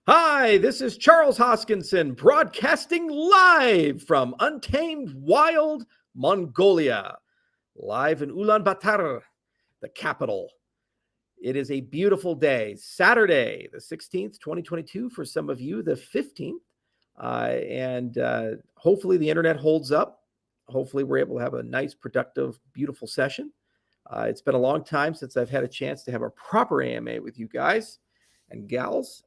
Hi, this is Charles Hoskinson broadcasting live from untamed wild Mongolia, live in Ulaanbaatar, the capital. It is a beautiful day, Saturday, the 16th, 2022, for some of you, the 15th. And hopefully the internet holds up. Hopefully we're able to have a nice, productive, beautiful session. It's been a long time since I've had a chance to have a proper AMA with you guys and gals,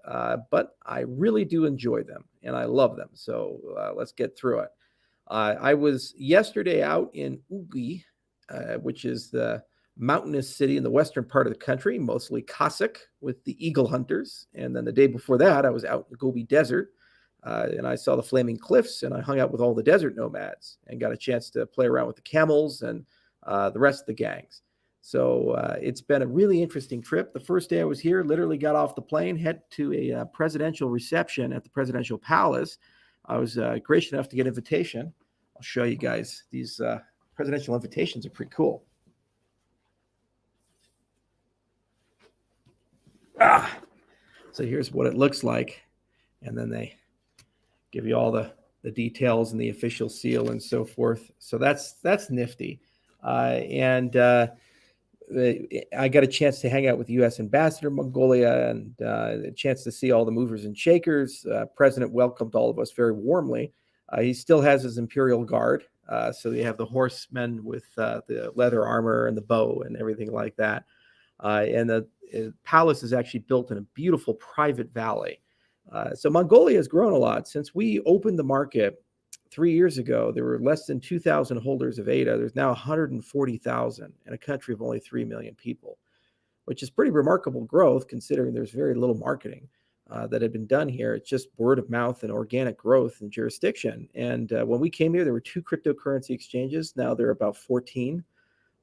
but I really do enjoy them and I love them. So let's get through it. I was yesterday out in Ugi, which is the mountainous city in the western part of the country, mostly Cossack with the eagle hunters. And then the day before that, I was out in the Gobi Desert and I saw the flaming cliffs and I hung out with all the desert nomads and got a chance to play around with the camels and the rest of the gangs. So it's been a really interesting trip. The first day I was here, literally got off the plane, head to a presidential reception at the presidential palace. I was gracious enough to get an invitation. I'll show you guys. These presidential invitations are pretty cool. So here's what it looks like. And then they give you all the details and the official seal and so forth. So that's nifty. I got a chance to hang out with the U.S. Ambassador in Mongolia and a chance to see all the movers and shakers. President welcomed all of us very warmly. He still has his Imperial Guard. So they have the horsemen with the leather armor and the bow and everything like that. And the palace is actually built in a beautiful private valley. So Mongolia has grown a lot. Since we opened the market 3 years ago, there were less than 2,000 holders of ADA. There's now 140,000 in a country of only 3 million people, which is pretty remarkable growth considering there's very little marketing that had been done here. It's just word of mouth and organic growth in jurisdiction. And when we came here, there were 2 cryptocurrency exchanges. Now there are about 14.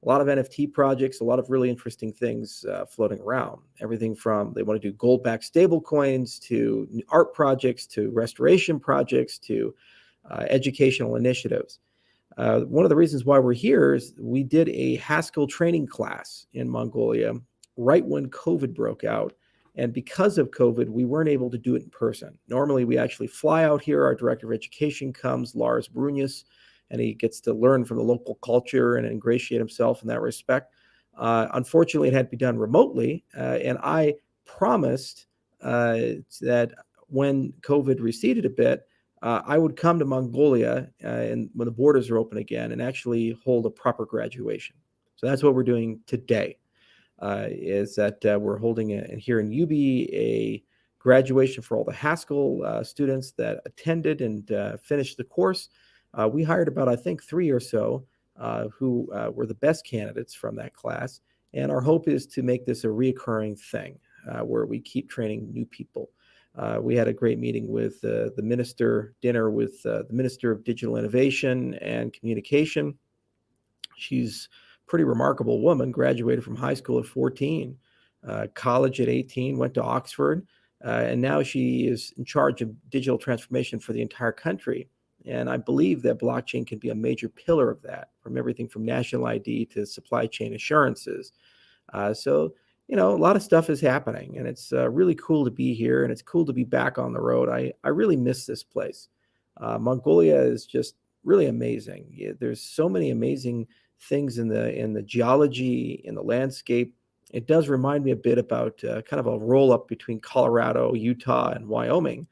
A lot of NFT projects, a lot of really interesting things floating around. Everything from they want to do gold-backed stable coins to art projects to restoration projects to educational initiatives. One of the reasons why we're here is we did a Haskell training class in Mongolia right when COVID broke out. And because of COVID, we weren't able to do it in person. Normally, we actually fly out here. Our director of education comes, Lars Brunius, and he gets to learn from the local culture and ingratiate himself in that respect. Unfortunately, it had to be done remotely. And I promised that when COVID receded a bit, I would come to Mongolia and when the borders are open again and actually hold a proper graduation. So that's what we're doing today, is that we're holding here in Ubi a graduation for all the Haskell students that attended and finished the course. We hired about, I think, 3 or so who were the best candidates from that class. And our hope is to make this a reoccurring thing where we keep training new people. We had a great meeting with the minister, dinner with the Minister of Digital Innovation and Communication. She's a pretty remarkable woman, graduated from high school at 14, college at 18, went to Oxford, and now she is in charge of digital transformation for the entire country. And I believe that blockchain can be a major pillar of that, from everything from national ID to supply chain assurances. So a lot of stuff is happening, and it's really cool to be here, and it's cool to be back on the road. I really miss this place. Mongolia is just really amazing. There's so many amazing things in the geology, in the landscape. It does remind me a bit about kind of a roll-up between Colorado, Utah, and Wyoming.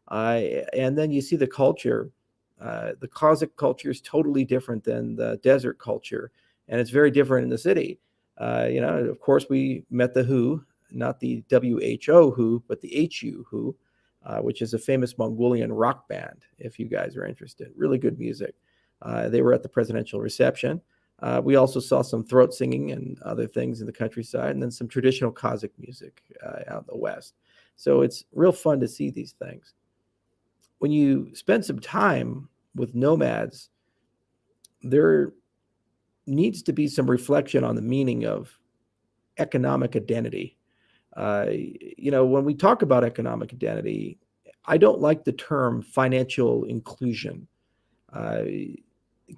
And then you see the culture. The Cossack culture is totally different than the desert culture, and it's very different in the city. Of course, we met the WHO, not the WHO WHO, but the HU WHO, which is a famous Mongolian rock band, if you guys are interested. Really good music. They were at the presidential reception. We also saw some throat singing and other things in the countryside, and then some traditional Kazakh music out in the west. So it's real fun to see these things. When you spend some time with nomads, there needs to be some reflection on the meaning of economic identity. When we talk about economic identity, I don't like the term financial inclusion.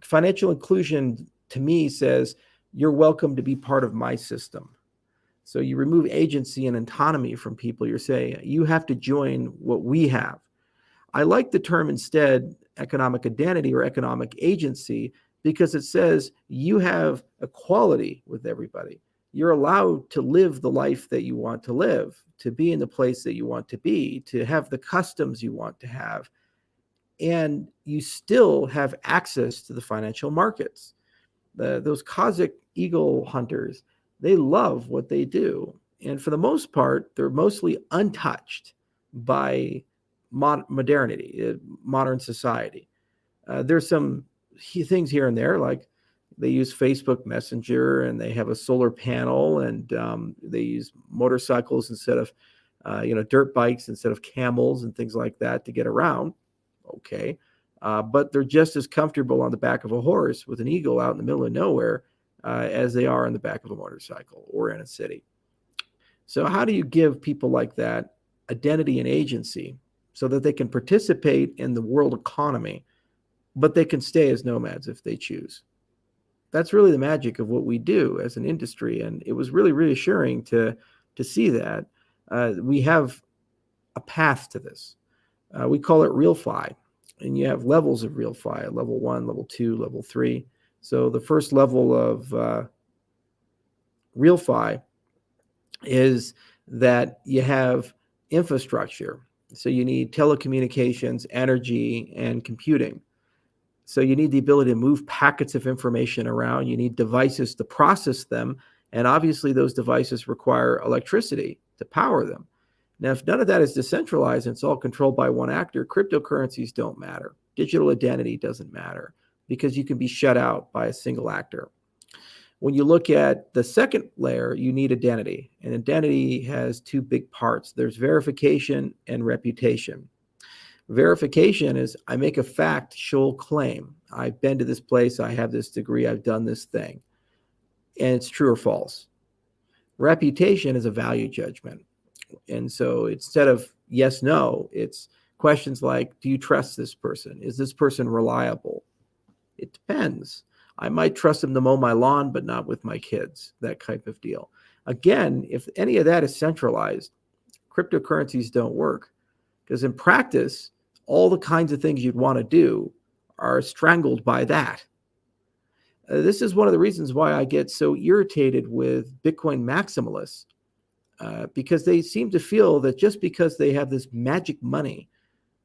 Financial inclusion, to me, says you're welcome to be part of my system. So you remove agency and autonomy from people. You're saying you have to join what we have. I like the term instead economic identity or economic agency because it says you have equality with everybody. You're allowed to live the life that you want to live, to be in the place that you want to be, to have the customs you want to have, and you still have access to the financial markets. Those Kazakh eagle hunters, they love what they do. And for the most part, they're mostly untouched by modernity, modern society. There's some things here and there, like they use Facebook Messenger and they have a solar panel, and they use motorcycles instead of, dirt bikes instead of camels and things like that to get around. Okay. But they're just as comfortable on the back of a horse with an eagle out in the middle of nowhere as they are on the back of a motorcycle or in a city. So, how do you give people like that identity and agency so that they can participate in the world economy, but they can stay as nomads if they choose? That's really the magic of what we do as an industry. And it was really reassuring to see that we have a path to this. We call it RealFi, and you have levels of RealFi: level 1, level 2, level 3. So the first level of RealFi is that you have infrastructure. So you need telecommunications, energy, and computing. So you need the ability to move packets of information around. You need devices to process them. And obviously, those devices require electricity to power them. Now, if none of that is decentralized and it's all controlled by one actor, cryptocurrencies don't matter. Digital identity doesn't matter because you can be shut out by a single actor. When you look at the second layer, you need identity. And identity has two big parts. There's verification and reputation. Verification is I make a factual claim. I've been to this place. I have this degree. I've done this thing. And it's true or false. Reputation is a value judgment. And so instead of yes, no, it's questions like, do you trust this person? Is this person reliable? It depends. I might trust them to mow my lawn, but not with my kids, that type of deal. Again, if any of that is centralized, cryptocurrencies don't work because in practice, all the kinds of things you'd want to do are strangled by that. This is one of the reasons why I get so irritated with Bitcoin maximalists, because they seem to feel that just because they have this magic money,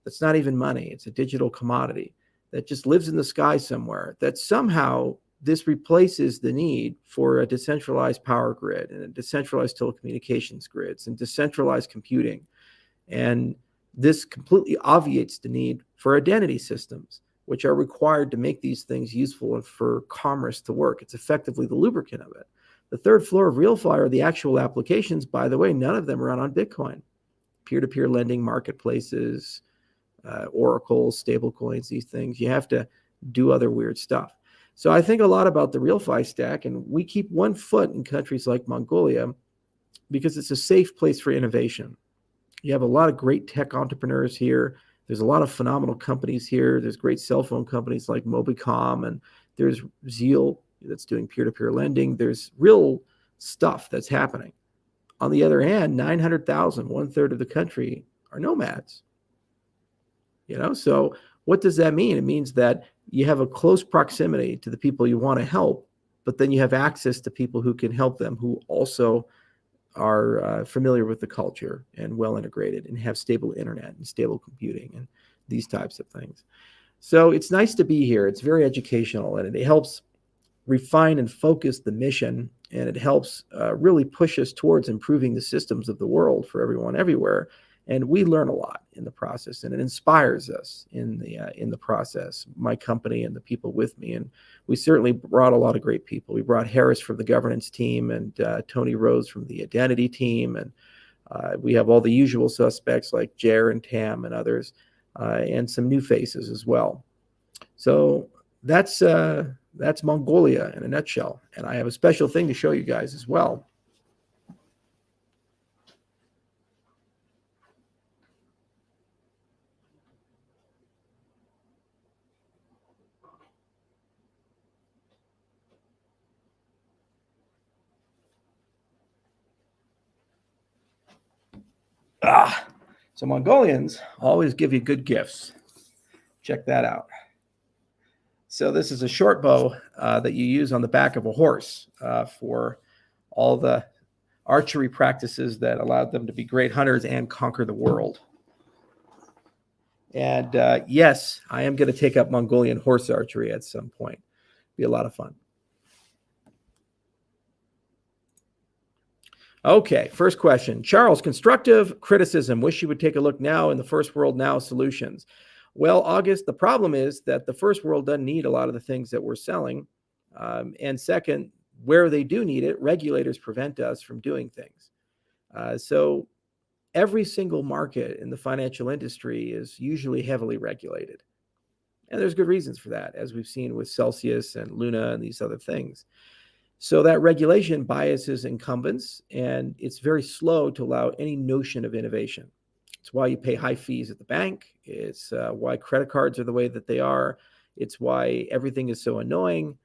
that's not even money, it's a digital commodity that just lives in the sky somewhere, that somehow this replaces the need for a decentralized power grid and a decentralized telecommunications grids and decentralized computing. And this completely obviates the need for identity systems, which are required to make these things useful and for commerce to work. It's effectively the lubricant of it. The third floor of RealFi are the actual applications. By the way, none of them run on Bitcoin. Peer-to-peer lending marketplaces, Oracle, stablecoins, these things. You have to do other weird stuff. So I think a lot about the RealFi stack, and we keep one foot in countries like Mongolia because it's a safe place for innovation. You have a lot of great tech entrepreneurs here. There's a lot of phenomenal companies here. There's great cell phone companies like Mobicom, and there's Zeal that's doing peer-to-peer lending. There's real stuff that's happening. On the other hand, 900,000, 1/3 of the country, are nomads. So what does that mean? It means that you have a close proximity to the people you want to help, but then you have access to people who can help them, who also are familiar with the culture and well integrated and have stable internet and stable computing and these types of things. So it's nice to be here. It's very educational, and it helps refine and focus the mission, and it helps really push us towards improving the systems of the world for everyone everywhere. And we learn a lot in the process, and it inspires us in the process, my company and the people with me. And we certainly brought a lot of great people. We brought Harris from the governance team, and Tony Rose from the identity team. And we have all the usual suspects like Jer and Tam and others, and some new faces as well. So that's Mongolia in a nutshell. And I have a special thing to show you guys as well. So Mongolians always give you good gifts. Check that out. So this is a short bow that you use on the back of a horse for all the archery practices that allowed them to be great hunters and conquer the world. And yes, I am going to take up Mongolian horse archery at some point. Be a lot of fun. Okay, first question. Charles, constructive criticism. Wish you would take a look now in the first world now solutions. Well, August, the problem is that the first world doesn't need a lot of the things that we're selling. And second, where they do need it, regulators prevent us from doing things. So every single market in the financial industry is usually heavily regulated. And there's good reasons for that, as we've seen with Celsius and Luna and these other things. So that regulation biases incumbents, and it's very slow to allow any notion of innovation. It's why you pay high fees at the bank. It's why credit cards are the way that they are. It's why everything is so annoying.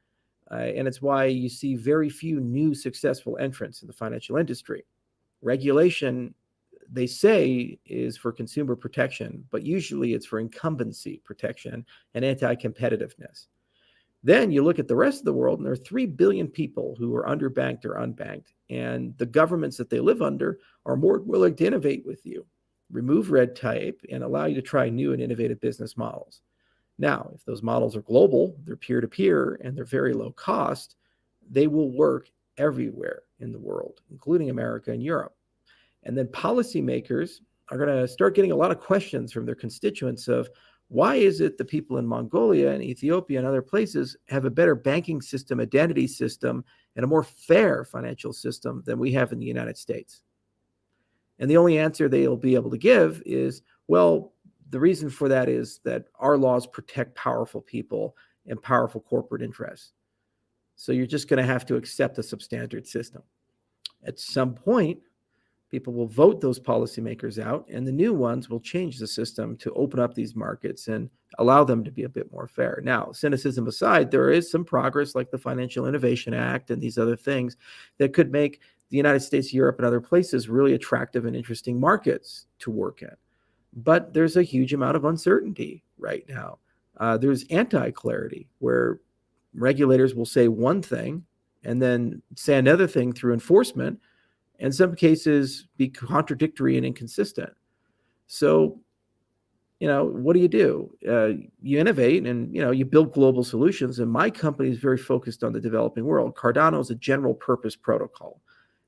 And it's why you see very few new successful entrants in the financial industry. Regulation, they say, is for consumer protection, but usually it's for incumbency protection and anti-competitiveness. Then you look at the rest of the world, and there are 3 billion people who are underbanked or unbanked, and the governments that they live under are more willing to innovate with you, remove red tape, and allow you to try new and innovative business models. Now, if those models are global, they're peer-to-peer, and they're very low cost, they will work everywhere in the world, including America and Europe. And then policymakers are going to start getting a lot of questions from their constituents of, why is it the people in Mongolia and Ethiopia and other places have a better banking system, identity system, and a more fair financial system than we have in the United States? And the only answer they'll be able to give is, well, the reason for that is that our laws protect powerful people and powerful corporate interests. So you're just going to have to accept a substandard system. At some point, people will vote those policymakers out, and the new ones will change the system to open up these markets and allow them to be a bit more fair. Now, cynicism aside, there is some progress like the Financial Innovation Act and these other things that could make the United States, Europe, and other places really attractive and interesting markets to work in. But there's a huge amount of uncertainty right now. There's anti-clarity where regulators will say one thing and then say another thing through enforcement, in some cases be contradictory and inconsistent. So, what do? You innovate and, you build global solutions. And my company is very focused on the developing world. Cardano is a general purpose protocol.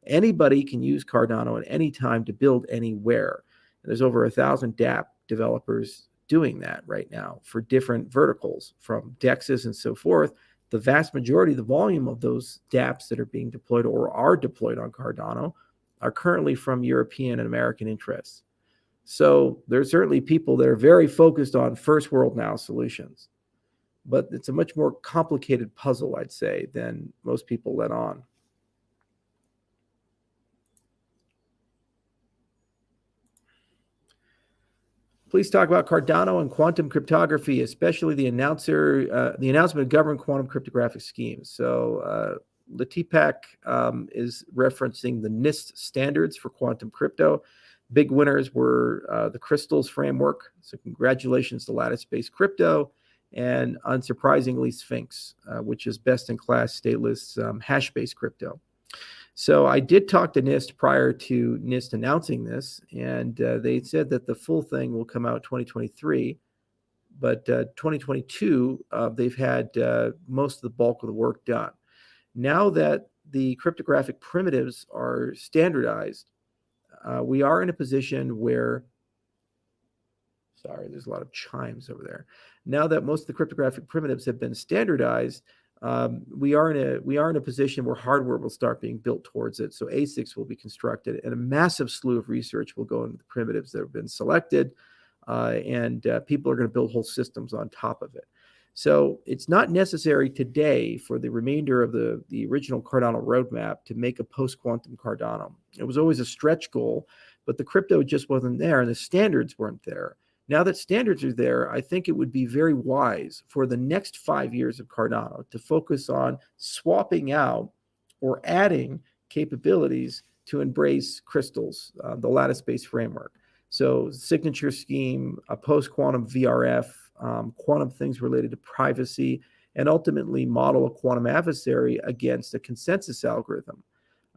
Anybody can use Cardano at any time to build anywhere. And there's over 1,000 dApp developers doing that right now for different verticals, from DEXs and so forth. The vast majority, the volume of those dApps that are being deployed or are deployed on Cardano are currently from European and American interests. So there's certainly people that are very focused on first world now solutions, but it's a much more complicated puzzle, I'd say, than most people let on. Please talk about Cardano and quantum cryptography, especially the announcement of government quantum cryptographic schemes. So Latipak is referencing the NIST standards for quantum crypto. Big winners were the Crystals framework. So congratulations to lattice-based crypto, and unsurprisingly Sphinx, which is best-in-class stateless hash-based crypto. So I did talk to NIST prior to NIST announcing this, and they said that the full thing will come out 2023, but 2022, they've had most of the bulk of the work done. Now that the cryptographic primitives are standardized, we are in a position where, sorry, there's a lot of chimes over there. Now that most of the cryptographic primitives have been standardized, we are in a position where hardware will start being built towards it. So ASICs will be constructed, and a massive slew of research will go into the primitives that have been selected, and people are going to build whole systems on top of it. So it's not necessary today for the remainder of the original Cardano roadmap to make a post-quantum Cardano. It was always a stretch goal, but the crypto just wasn't there, and the standards weren't there. Now that standards are there, I think it would be very wise for the next 5 years of Cardano to focus on swapping out or adding capabilities to embrace crystals, the lattice-based framework. So signature scheme, a post-quantum VRF, quantum things related to privacy, and ultimately model a quantum adversary against a consensus algorithm.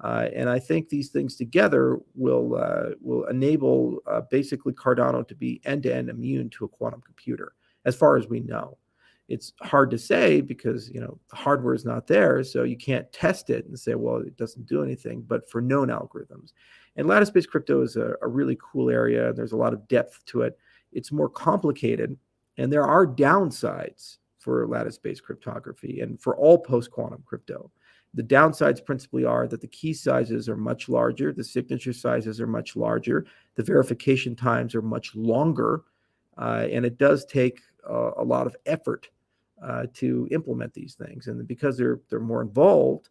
And I think these things together will enable basically Cardano to be end-to-end immune to a quantum computer, as far as we know. It's hard to say because the hardware is not there, so you can't test it and say, well, it doesn't do anything. But for known algorithms, and lattice-based crypto is a really cool area. There's a lot of depth to it. It's more complicated, and there are downsides for lattice-based cryptography and for all post-quantum crypto. The downsides principally are that the key sizes are much larger, the signature sizes are much larger, the verification times are much longer, and it does take a lot of effort to implement these things. And because they're more involved,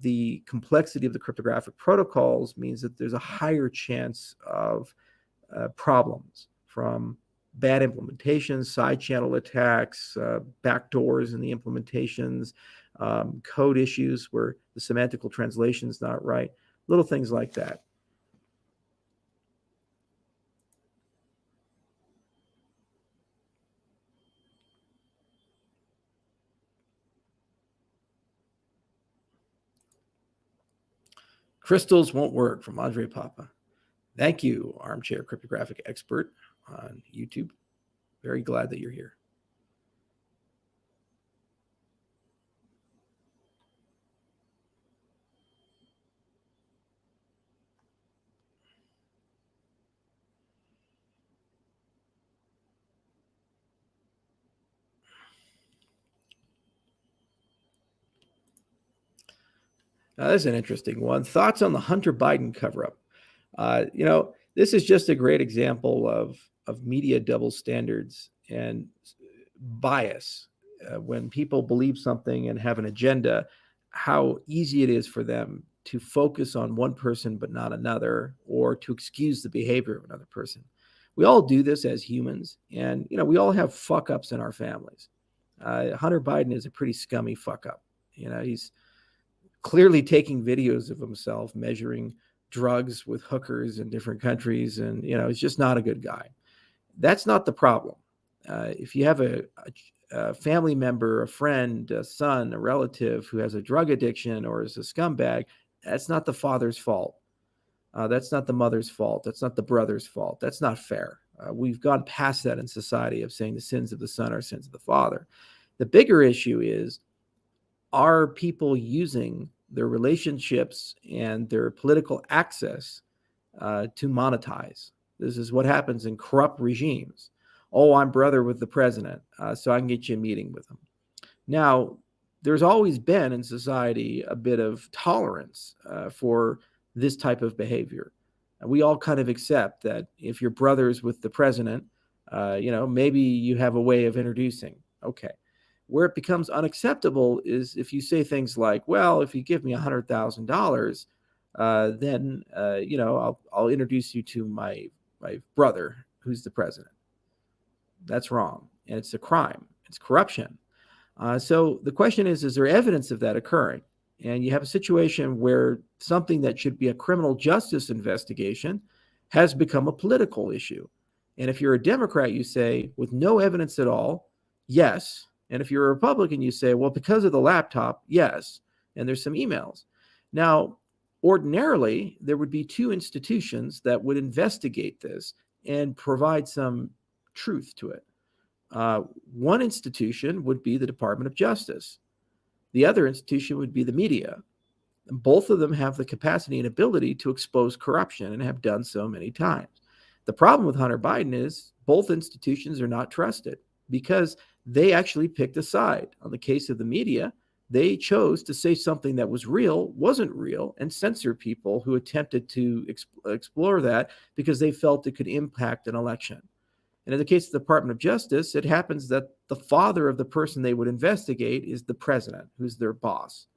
the complexity of the cryptographic protocols means that there's a higher chance of problems from bad implementations, side channel attacks, backdoors in the implementations, code issues where the semantical translation is not right, little things like that. Crystals won't work from Andre Papa. Thank you, armchair cryptographic expert on YouTube. Very glad that you're here. Now, this is an interesting one. Thoughts on the Hunter Biden cover-up? This is just a great example of media double standards and bias. When people believe something and have an agenda, how easy it is for them to focus on one person but not another, or to excuse the behavior of another person. We all do this as humans, and we all have fuck ups in our families. Hunter Biden is a pretty scummy fuck up. He's clearly taking videos of himself measuring drugs with hookers in different countries, and he's just not a good guy. That's not the problem. If you have a family member, a friend, a son, a relative who has a drug addiction or is a scumbag, that's not the father's fault. That's not the mother's fault. That's not the brother's fault. That's not fair. We've gone past that in society of saying the sins of the son are sins of the father. The bigger issue is, are people using their relationships and their political access to monetize? This is what happens in corrupt regimes. Oh, I'm brother with the president, so I can get you a meeting with him. Now, there's always been in society a bit of tolerance for this type of behavior. And we all kind of accept that if you're brothers with the president, maybe you have a way of introducing. Okay. Where it becomes unacceptable is if you say things like, well, if you give me $100,000, then I'll introduce you to my brother who's the president. That's wrong, and it's a crime. It's corruption. So the question is there evidence of that occurring? And you have a situation where something that should be a criminal justice investigation has become a political issue. And if you're a Democrat, you say, with no evidence at all, yes. And if you're a Republican, you say, well, because of the laptop, yes. And there's some emails. Now, ordinarily, there would be two institutions that would investigate this and provide some truth to it. One institution would be the Department of Justice. The other institution would be the media. And both of them have the capacity and ability to expose corruption and have done so many times. The problem with Hunter Biden is both institutions are not trusted because they actually picked a side. On the case of the media, they chose to say something that was real, wasn't real, and censor people who attempted to explore that because they felt it could impact an election. And in the case of the Department of Justice, it happens that the father of the person they would investigate is the president, who's their boss.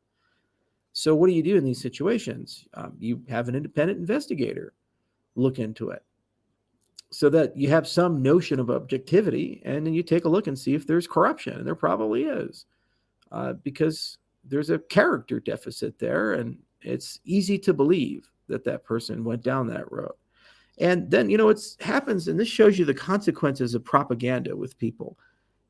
So what do you do in these situations? You have an independent investigator look into it so that you have some notion of objectivity, and then you take a look and see if there's corruption, and there probably is, because there's a character deficit there, and it's easy to believe that that person went down that road. And then, it happens, and this shows you the consequences of propaganda with people.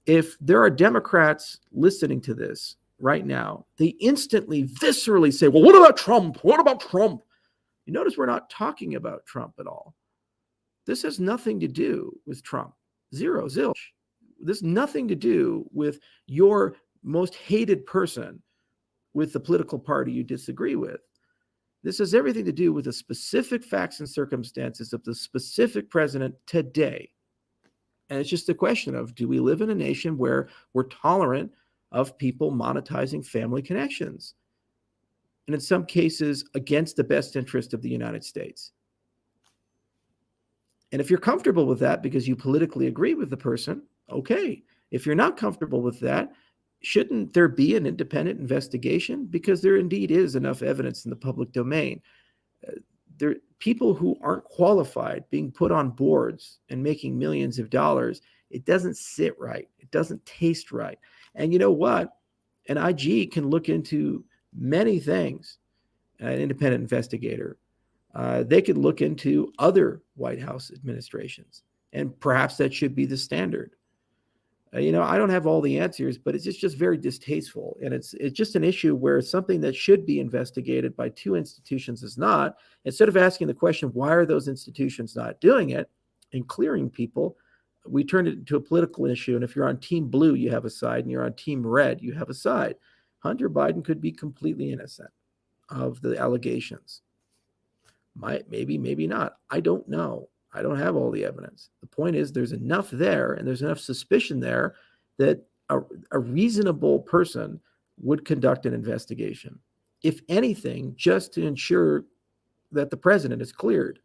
If there are Democrats listening to this right now, they instantly, viscerally say, well, what about Trump? What about Trump? You notice we're not talking about Trump at all. This has nothing to do with Trump. Zero, zilch. This has nothing to do with your most hated person with the political party you disagree with. This has everything to do with the specific facts and circumstances of the specific president today. And it's just a question of, do we live in a nation where we're tolerant of people monetizing family connections? And in some cases, against the best interest of the United States. And if you're comfortable with that because you politically agree with the person, okay. If you're not comfortable with that, shouldn't there be an independent investigation? Because there indeed is enough evidence in the public domain. There people who aren't qualified being put on boards and making millions of dollars, it doesn't sit right. It doesn't taste right. And you know what? An IG can look into many things, an independent investigator. They could look into other White House administrations, and perhaps that should be the standard. I don't have all the answers, but it's just very distasteful. And it's just an issue where something that should be investigated by two institutions is not. Instead of asking the question, why are those institutions not doing it and clearing people, we turned it into a political issue. And if you're on Team Blue, you have a side, and you're on Team Red, you have a side. Hunter Biden could be completely innocent of the allegations. Maybe, maybe not. I don't know. I don't have all the evidence. The point is there's enough there, and there's enough suspicion there that a reasonable person would conduct an investigation. If anything, just to ensure that the president is cleared.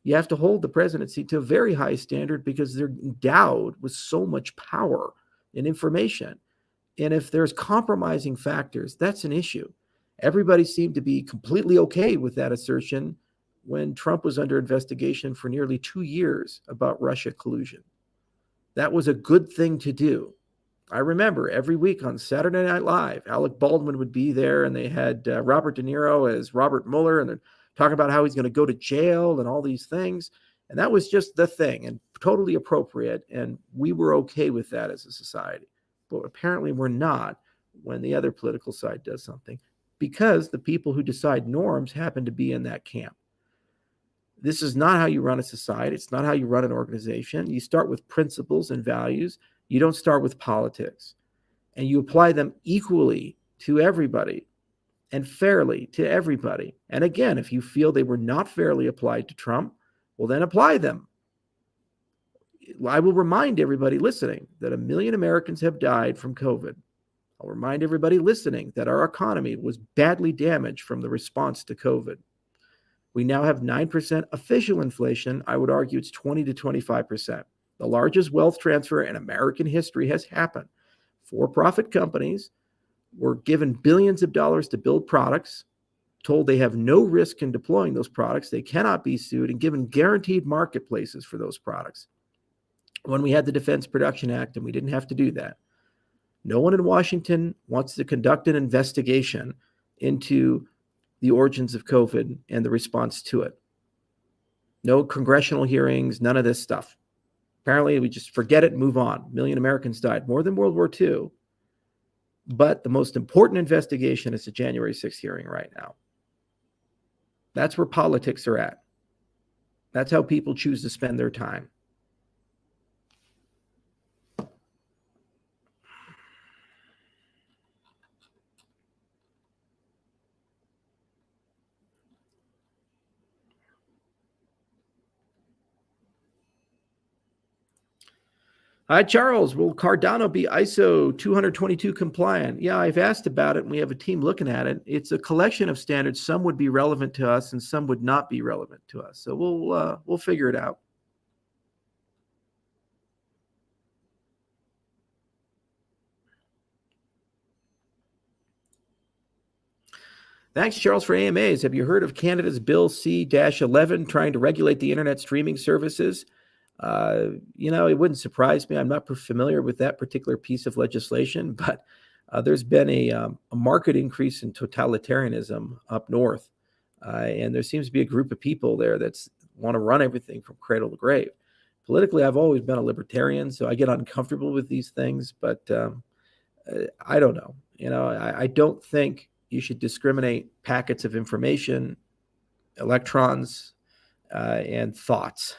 You have to hold the presidency to a very high standard because they're endowed with so much power and information. And if there's compromising factors, that's an issue. Everybody seemed to be completely okay with that assertion when Trump was under investigation for nearly 2 years about Russia collusion. That was a good thing to do. I remember every week on Saturday Night Live, Alec Baldwin would be there, and they had Robert De Niro as Robert Mueller, and they're talking about how he's going to go to jail and all these things. And that was just the thing, and totally appropriate, and we were okay with that as a society. But apparently we're not when the other political side does something, because the people who decide norms happen to be in that camp. This is not how you run a society. It's not how you run an organization. You start with principles and values. You don't start with politics. And you apply them equally to everybody and fairly to everybody. And again, if you feel they were not fairly applied to Trump, well, then apply them. I will remind everybody listening that 1 million Americans have died from COVID. I'll remind everybody listening that our economy was badly damaged from the response to COVID. We now have 9% official inflation. I would argue it's 20 to 25%. The largest wealth transfer in American history has happened. For-profit companies were given billions of dollars to build products, told they have no risk in deploying those products, they cannot be sued, and given guaranteed marketplaces for those products. When we had the Defense Production Act and we didn't have to do that, no one in Washington wants to conduct an investigation into the origins of COVID and the response to it. No congressional hearings, none of this stuff. Apparently, we just forget it and move on. 1 million Americans died, more than World War II. But the most important investigation is the January 6th hearing right now. That's where politics are at. That's how people choose to spend their time. Hi, Charles. Will Cardano be ISO 222 compliant? Yeah, I've asked about it, and we have a team looking at it. It's a collection of standards. Some would be relevant to us, and some would not be relevant to us. So we'll figure it out. Thanks, Charles, for AMAs. Have you heard of Canada's Bill C-11 trying to regulate the internet streaming services? It wouldn't surprise me. I'm not familiar with that particular piece of legislation, but there's been a marked increase in totalitarianism up north. And there seems to be a group of people there that's want to run everything from cradle to grave. Politically, I've always been a libertarian, so I get uncomfortable with these things, but I don't know. I don't think you should discriminate packets of information, electrons, and thoughts,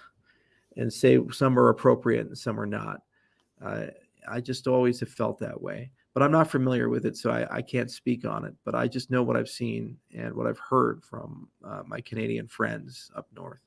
and say some are appropriate and some are not. I just always have felt that way, but I'm not familiar with it, so I can't speak on it. But I just know what I've seen and what I've heard from my Canadian friends up north.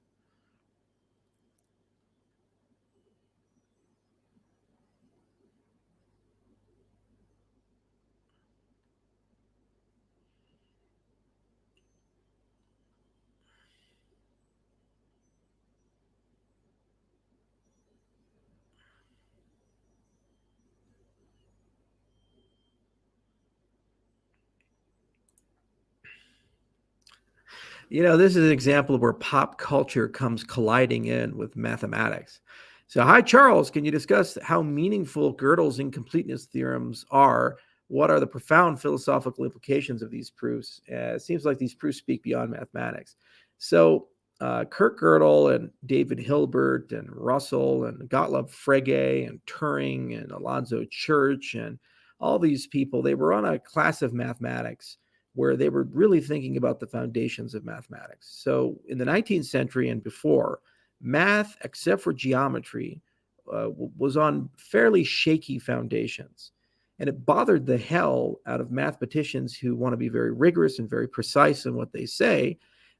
This is an example of where pop culture comes colliding in with mathematics. So, hi, Charles. Can you discuss how meaningful Gödel's incompleteness theorems are? What are the profound philosophical implications of these proofs? It seems like these proofs speak beyond mathematics. So, Kurt Gödel and David Hilbert and Russell and Gottlob Frege and Turing and Alonzo Church and all these people, they were on a class of mathematics where they were really thinking about the foundations of mathematics. So in the 19th century and before, math, except for geometry, was on fairly shaky foundations. And it bothered the hell out of mathematicians who want to be very rigorous and very precise in what they say.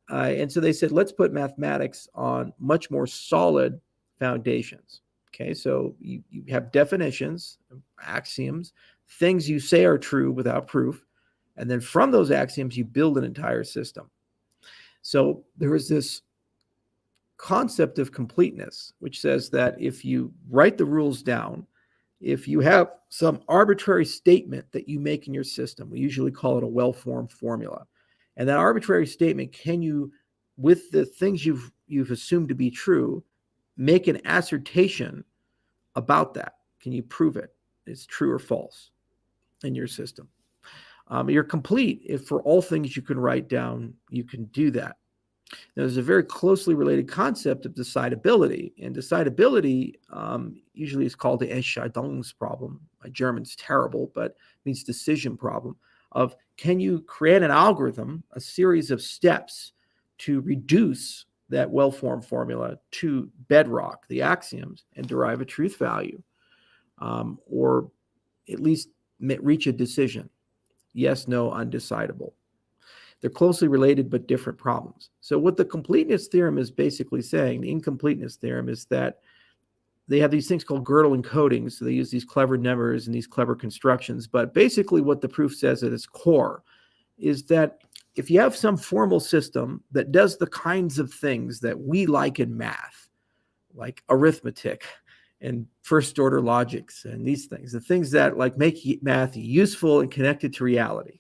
And so they said, let's put mathematics on much more solid foundations. Okay, so you have definitions, axioms, things you say are true without proof. And then from those axioms, you build an entire system. So there is this concept of completeness, which says that if you write the rules down, if you have some arbitrary statement that you make in your system, we usually call it a well-formed formula. And that arbitrary statement, can you, with the things you've assumed to be true, make an assertion about that? Can you prove it? It's true or false in your system. You're complete if for all things you can write down, you can do that. Now, there's a very closely related concept of decidability, and decidability usually is called the Entscheidungsproblem. My German's terrible, but it means decision problem of, can you create an algorithm, a series of steps to reduce that well-formed formula to bedrock, the axioms, and derive a truth value, or at least reach a decision. Yes, no, undecidable. They're closely related but different problems. So what the completeness theorem is basically saying, the incompleteness theorem, is that they have these things called Gödel encodings. So they use these clever numbers and these clever constructions. But basically what the proof says at its core is that if you have some formal system that does the kinds of things that we like in math, like arithmetic and first order logics and these things, the things that like make math useful and connected to reality,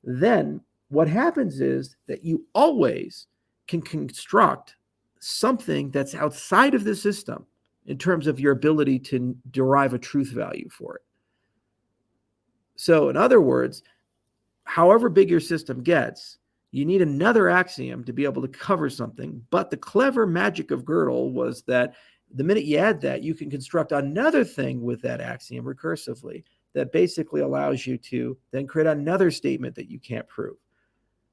then what happens is that you always can construct something that's outside of the system in terms of your ability to derive a truth value for it. So in other words, however big your system gets, you need another axiom to be able to cover something. But the clever magic of Gödel was that the minute you add that, you can construct another thing with that axiom recursively that basically allows you to then create another statement that you can't prove.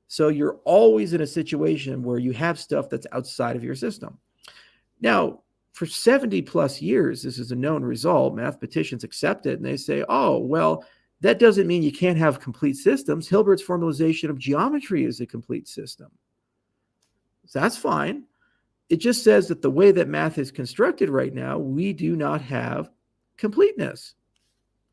So you're always in a situation where you have stuff that's outside of your system. Now, for 70 plus years, this is a known result. Mathematicians accept it and they say, oh, well, that doesn't mean you can't have complete systems. Hilbert's formalization of geometry is a complete system. So that's fine. It just says that the way that math is constructed right now, we do not have completeness.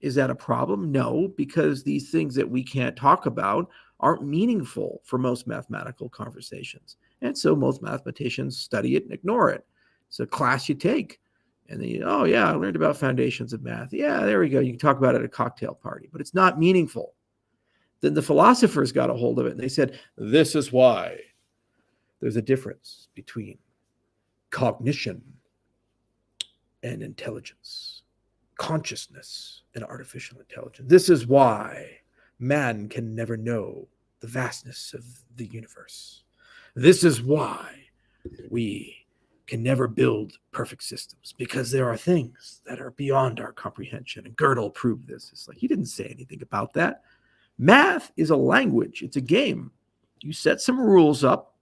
Is that a problem? No, because these things that we can't talk about aren't meaningful for most mathematical conversations. And so most mathematicians study it and ignore it. It's a class you take. And then, oh, yeah, I learned about foundations of math. Yeah, there we go. You can talk about it at a cocktail party, but it's not meaningful. Then the philosophers got a hold of it and they said, this is why there's a difference between cognition and intelligence, consciousness and artificial intelligence. This is why man can never know the vastness of the universe. This is why we can never build perfect systems because there are things that are beyond our comprehension. And Gödel proved this. It's like, he didn't say anything about that. Math is a language. It's a game. You set some rules up.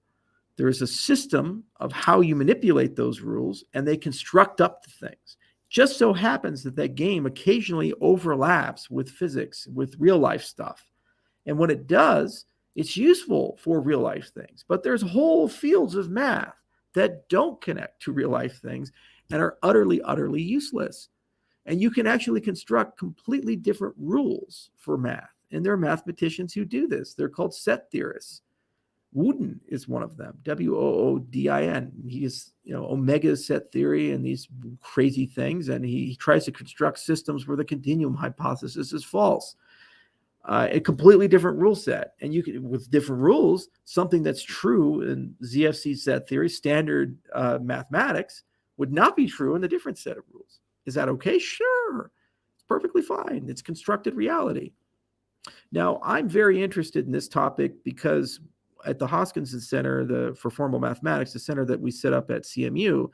There is a system of how you manipulate those rules, and they construct up the things. Just so happens that that game occasionally overlaps with physics, with real life stuff. And when it does, it's useful for real life things. But there's whole fields of math that don't connect to real life things and are utterly, utterly useless. And you can actually construct completely different rules for math. And there are mathematicians who do this. They're called set theorists. Woodin is one of them, Woodin. He is, omega set theory and these crazy things. And he tries to construct systems where the continuum hypothesis is false. A completely different rule set. And you can, with different rules, something that's true in ZFC set theory, standard mathematics, would not be true in a different set of rules. Is that okay? Sure. It's perfectly fine. It's constructed reality. Now, I'm very interested in this topic because at the Hoskinson Center for Formal Mathematics, the center that we set up at CMU,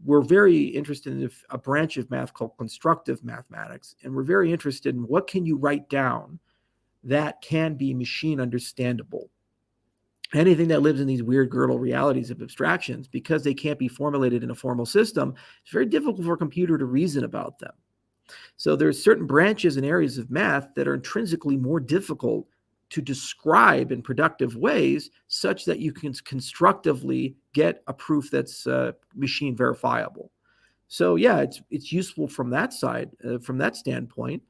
we're very interested in a branch of math called constructive mathematics. And we're very interested in what can you write down that can be machine understandable. Anything that lives in these weird girdle realities of abstractions, because they can't be formulated in a formal system, it's very difficult for a computer to reason about them. So there's certain branches and areas of math that are intrinsically more difficult to describe in productive ways such that you can constructively get a proof that's machine verifiable. So yeah, it's useful from that side, from that standpoint.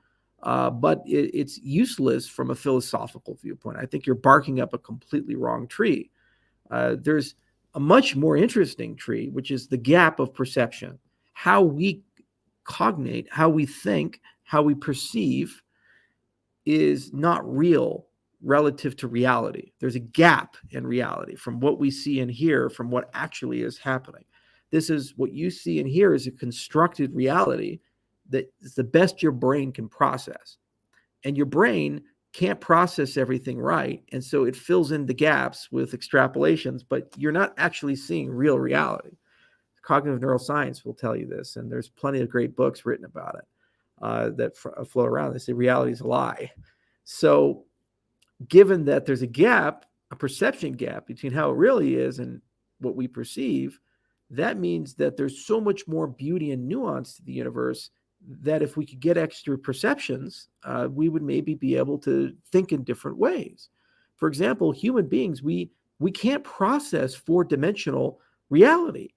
But it's useless from a philosophical viewpoint. I think you're barking up a completely wrong tree. There's a much more interesting tree, which is the gap of perception. How we cognate, how we think, how we perceive is not real relative to reality. There's a gap in reality from what we see and hear from what actually is happening. This is what you see and hear is a constructed reality that is the best your brain can process. And your brain can't process everything right. And so it fills in the gaps with extrapolations, but you're not actually seeing real reality. Cognitive neuroscience will tell you this, and there's plenty of great books written about it that float around. They say reality is a lie. So given that there's a gap, a perception gap between how it really is and what we perceive, that means that there's so much more beauty and nuance to the universe that if we could get extra perceptions, we would maybe be able to think in different ways. For example, human beings, we can't process four-dimensional reality.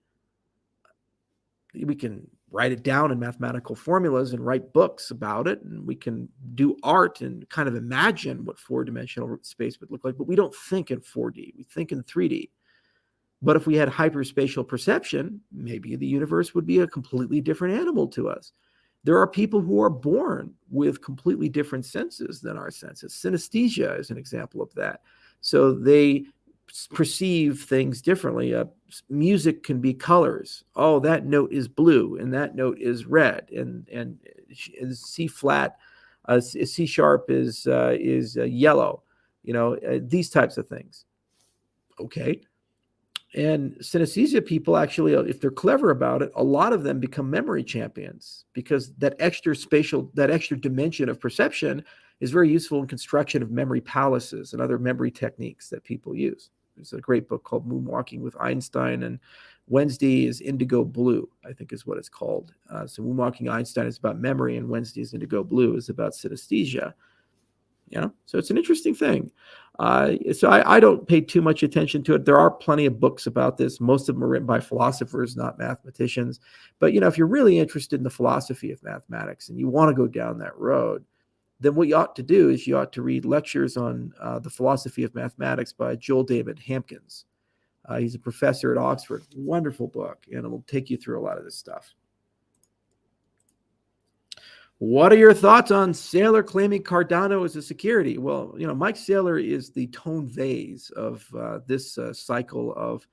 We can write it down in mathematical formulas and write books about it, and we can do art and kind of imagine what four-dimensional space would look like, but we don't think in 4D. We think in 3D. But if we had hyperspatial perception, maybe the universe would be a completely different animal to us. There are people who are born with completely different senses than our senses. Synesthesia is an example of that. So they perceive things differently. Music can be colors. Oh, that note is blue and that note is red, and C flat, C sharp is yellow. These types of things. Okay. And synesthesia people actually, if they're clever about it, a lot of them become memory champions because that extra dimension of perception is very useful in construction of memory palaces and other memory techniques that people use. There's a great book called Moonwalking with Einstein, and Wednesday is Indigo Blue, I think is what it's called. So Moonwalking Einstein is about memory, and Wednesday's Indigo Blue is about synesthesia. So it's an interesting thing. So I don't pay too much attention to it. There are plenty of books about this. Most of them are written by philosophers, not mathematicians. But, if you're really interested in the philosophy of mathematics and you want to go down that road, then what you ought to do is you ought to read lectures on the philosophy of mathematics by Joel David Hampkins. He's a professor at Oxford. Wonderful book, and it'll take you through a lot of this stuff. What are your thoughts on Saylor claiming Cardano as a security? Well, Mike Saylor is the Tone Vase of this cycle of,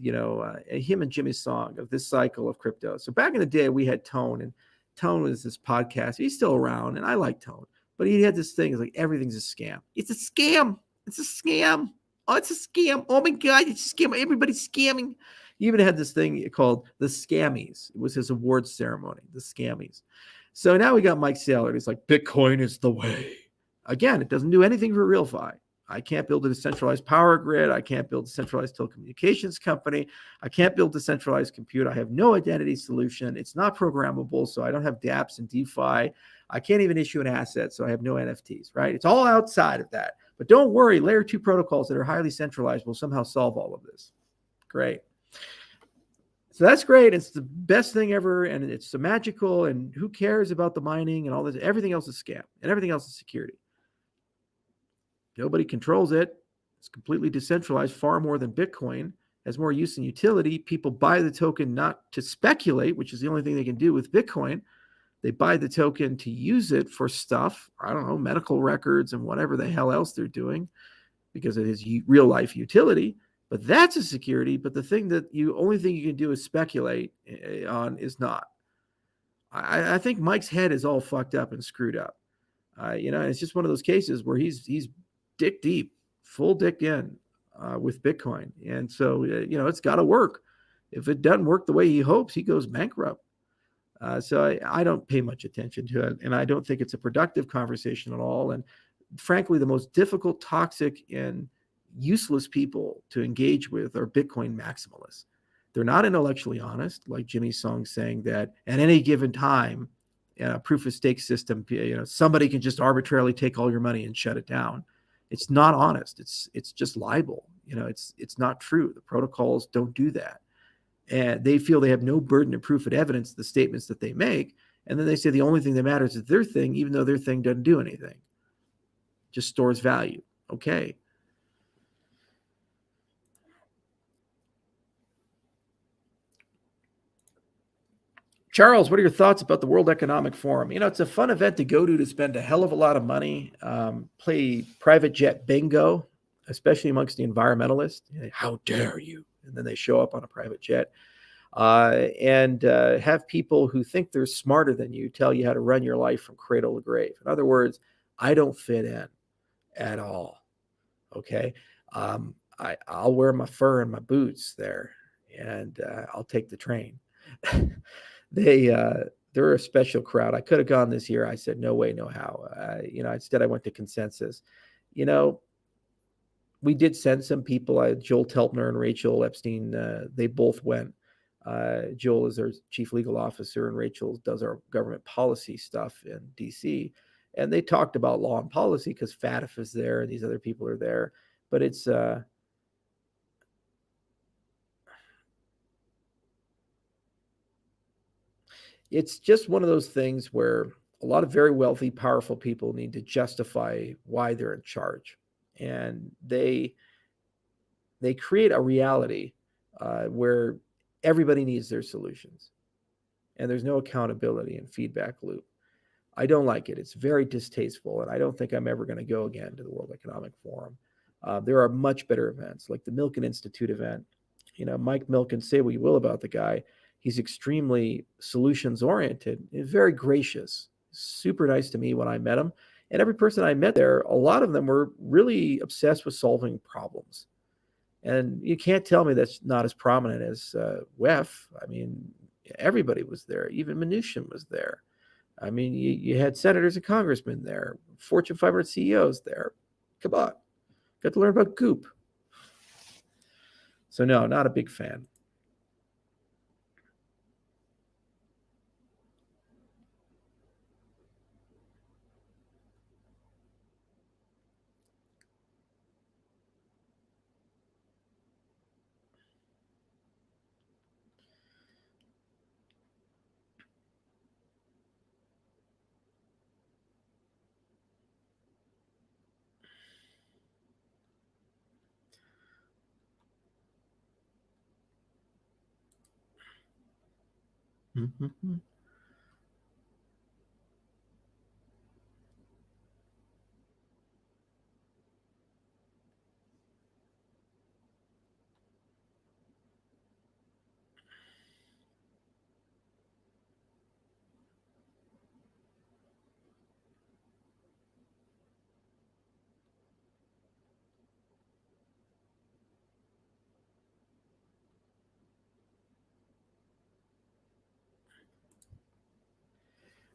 him and Jimmy Song of this cycle of crypto. So back in the day, we had Tone, and Tone was this podcast. He's still around, and I like Tone. But he had this thing, it's like everything's a scam. It's a scam. It's a scam. Oh, it's a scam. Oh my God, it's a scam. Everybody's scamming. He even had this thing called the Scammies. It was his awards ceremony, the Scammies. So now we got Mike Saylor. He's like, Bitcoin is the way. Again, it doesn't do anything for RealFi. I can't build a decentralized power grid. I can't build a centralized telecommunications company. I can't build decentralized compute. I have no identity solution. It's not programmable, so I don't have dApps and DeFi. I can't even issue an asset, so I have no NFTs, right? It's all outside of that. But don't worry, layer 2 protocols that are highly centralized will somehow solve all of this. Great. So that's great. It's the best thing ever, and it's so magical, and who cares about the mining and all this? Everything else is scam, and everything else is security. Nobody controls it. It's completely decentralized, far more than Bitcoin. Has more use and utility. People buy the token not to speculate, which is the only thing they can do with Bitcoin. They buy the token to use it for stuff, I don't know, medical records and whatever the hell else they're doing because it is real life utility. But that's a security. But the thing that only thing you can do is speculate on is not. I think Mike's head is all fucked up and screwed up. It's just one of those cases where he's dick deep, full dick in with Bitcoin. And so, it's got to work. If it doesn't work the way he hopes, he goes bankrupt. So I don't pay much attention to it. And I don't think it's a productive conversation at all. And frankly, the most difficult, toxic, and useless people to engage with are Bitcoin maximalists. They're not intellectually honest, like Jimmy Song saying that at any given time, proof of stake system, somebody can just arbitrarily take all your money and shut it down. It's not honest. It's just libel. It's not true. The protocols don't do that. And they feel they have no burden of proof and evidence of the statements that they make. And then they say the only thing that matters is their thing, even though their thing doesn't do anything. Just stores value. Okay. Charles, what are your thoughts about the World Economic Forum? It's a fun event to go to spend a hell of a lot of money, play private jet bingo, especially amongst the environmentalists. How dare you? And then they show up on a private jet. And have people who think they're smarter than you tell you how to run your life from cradle to grave. In other words, I don't fit in at all. Okay. I'll wear my fur and my boots there, and I'll take the train. They're a special crowd. I could have gone this year. I said, no way, no how. Instead I went to Consensus. We did send some people. Joel Teltner and Rachel Epstein, they both went. Joel is our chief legal officer, and Rachel does our government policy stuff in DC. And they talked about law and policy because FATF is there and these other people are there. But it's just one of those things where a lot of very wealthy, powerful people need to justify why they're in charge. And they create a reality where everybody needs their solutions. And there's no accountability and feedback loop. I don't like it. It's very distasteful. And I don't think I'm ever going to go again to the World Economic Forum. There are much better events like the Milken Institute event. Mike Milken, say what you will about the guy. He's extremely solutions oriented and very gracious, super nice to me when I met him. And every person I met there, a lot of them were really obsessed with solving problems. And you can't tell me that's not as prominent as WEF. I mean, everybody was there. Even Mnuchin was there. I mean, you had senators and congressmen there, Fortune 500 CEOs there. Come on. Got to learn about Goop. So no, not a big fan. Mm-hmm.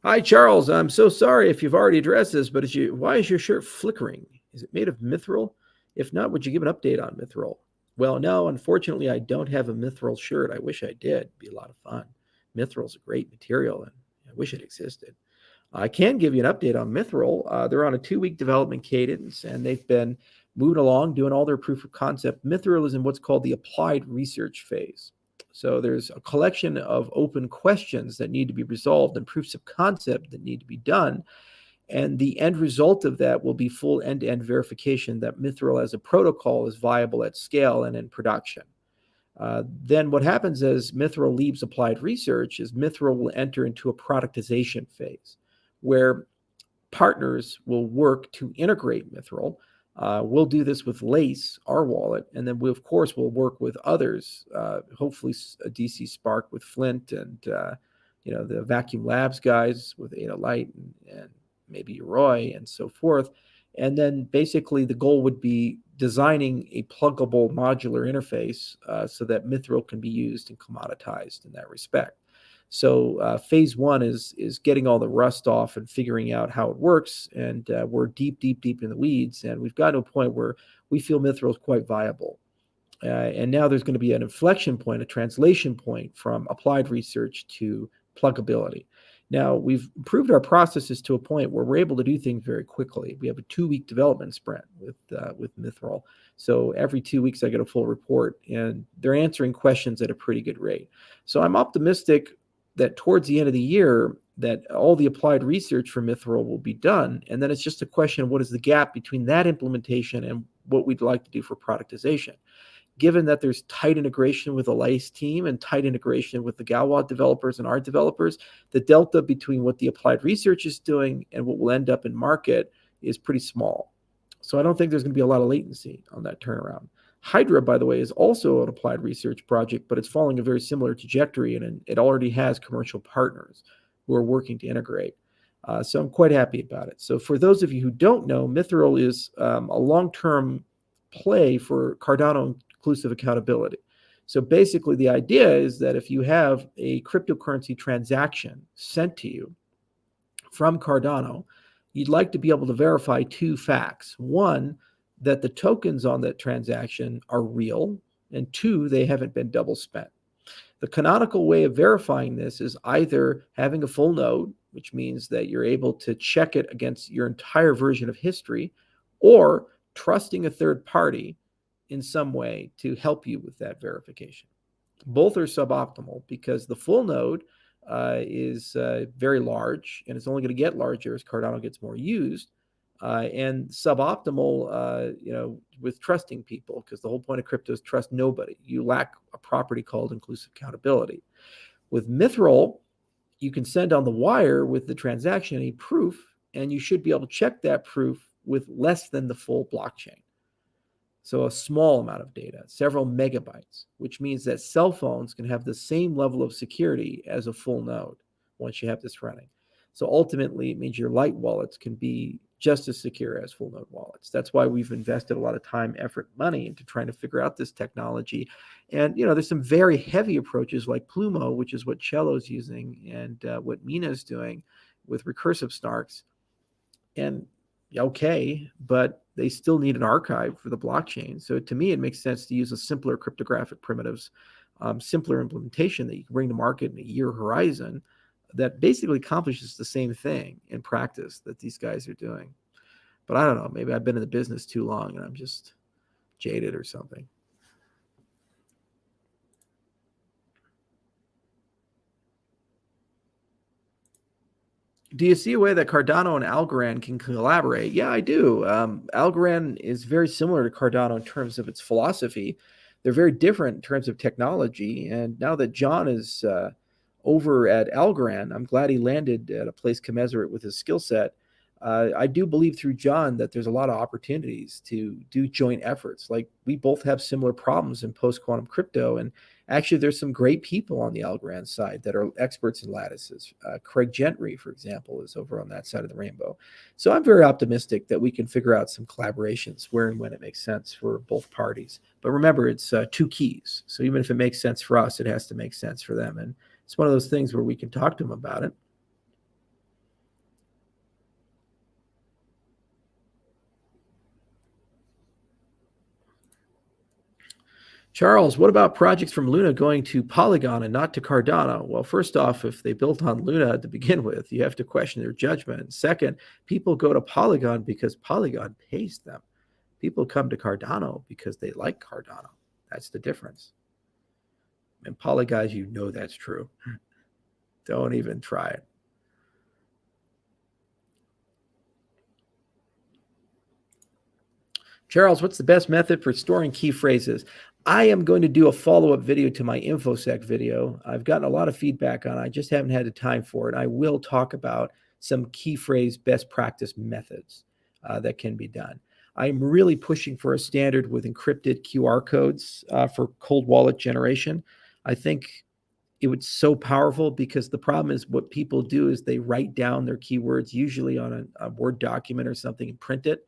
Hi, Charles. I'm so sorry if you've already addressed this, but why is your shirt flickering? Is it made of mithril? If not, would you give an update on mithril? Well, no, unfortunately, I don't have a mithril shirt. I wish I did. It'd be a lot of fun. Mithril's a great material, and I wish it existed. I can give you an update on mithril. They're on a 2-week development cadence, and they've been moving along, doing all their proof of concept. Mithril is in what's called the applied research phase. So there's a collection of open questions that need to be resolved and proofs of concept that need to be done. And the end result of that will be full end-to-end verification that mithril as a protocol is viable at scale and in production. Then what happens as mithril leaves applied research is mithril will enter into a productization phase where partners will work to integrate mithril. We'll do this with Lace, our wallet, and then we, of course, will work with others, hopefully a DC Spark with Flint and, the Vacuum Labs guys with Ada Light and maybe Roy and so forth. And then basically the goal would be designing a pluggable modular interface so that mithril can be used and commoditized in that respect. So phase one is getting all the rust off and figuring out how it works. And we're deep in the weeds. And we've gotten to a point where we feel mithril is quite viable. And now there's going to be an inflection point, a translation point from applied research to pluggability. Now, we've improved our processes to a point where we're able to do things very quickly. We have a 2-week development sprint with mithril. So every 2 weeks, I get a full report, and they're answering questions at a pretty good rate. So I'm optimistic that towards the end of the year, that all the applied research for mithril will be done. And then it's just a question of what is the gap between that implementation and what we'd like to do for productization. Given that there's tight integration with the Lace team and tight integration with the Galwad developers and our developers, the delta between what the applied research is doing and what will end up in market is pretty small. So I don't think there's going to be a lot of latency on that turnaround. Hydra, by the way, is also an applied research project, but it's following a very similar trajectory, and it already has commercial partners who are working to integrate. So I'm quite happy about it. So for those of you who don't know, mithril is a long-term play for Cardano inclusive accountability. So basically, the idea is that if you have a cryptocurrency transaction sent to you from Cardano, you'd like to be able to verify 2 facts. One, that the tokens on that transaction are real, and 2, they haven't been double spent. The canonical way of verifying this is either having a full node, which means that you're able to check it against your entire version of history, or trusting a third party in some way to help you with that verification. Both are suboptimal because the full node is very large, and it's only going to get larger as Cardano gets more used, and suboptimal, with trusting people, because the whole point of crypto is trust nobody. You lack a property called inclusive accountability. With mithril, you can send on the wire with the transaction a proof, and you should be able to check that proof with less than the full blockchain. So a small amount of data, several megabytes, which means that cell phones can have the same level of security as a full node once you have this running. So ultimately, it means your light wallets can be just as secure as full node wallets. That's why we've invested a lot of time, effort, money into trying to figure out this technology. And, there's some very heavy approaches like Plumo, which is what Cello's using, and what Mina's doing with recursive snarks. And okay, but they still need an archive for the blockchain. So to me, it makes sense to use a simpler cryptographic primitives, simpler implementation that you can bring to market in a year horizon that basically accomplishes the same thing in practice that these guys are doing. But I don't know, maybe I've been in the business too long and I'm just jaded or something. Do you see a way that Cardano and Algorand can collaborate? Yeah, I do. Algorand is very similar to Cardano in terms of its philosophy. They're very different in terms of technology. And now that John is over at Algorand, I'm glad he landed at a place commensurate with his skill set. I do believe through John that there's a lot of opportunities to do joint efforts. Like we both have similar problems in post-quantum crypto, and actually, there's some great people on the Algorand side that are experts in lattices. Craig Gentry, for example, is over on that side of the rainbow. So I'm very optimistic that we can figure out some collaborations where and when it makes sense for both parties. But remember, it's 2 keys. So even if it makes sense for us, it has to make sense for them. And it's one of those things where we can talk to them about it. Charles, what about projects from Luna going to Polygon and not to Cardano? Well, first off, if they built on Luna to begin with, you have to question their judgment. Second, people go to Polygon because Polygon pays them. People come to Cardano because they like Cardano. That's the difference. And Poly guys, you know that's true. Don't even try it. Charles, what's the best method for storing key phrases? I am going to do a follow-up video to my InfoSec video. I've gotten a lot of feedback on it. I just haven't had the time for it. I will talk about some key phrase best practice methods that can be done. I'm really pushing for a standard with encrypted QR codes for cold wallet generation. I think it was so powerful because the problem is what people do is they write down their keywords usually on a Word document or something and print it,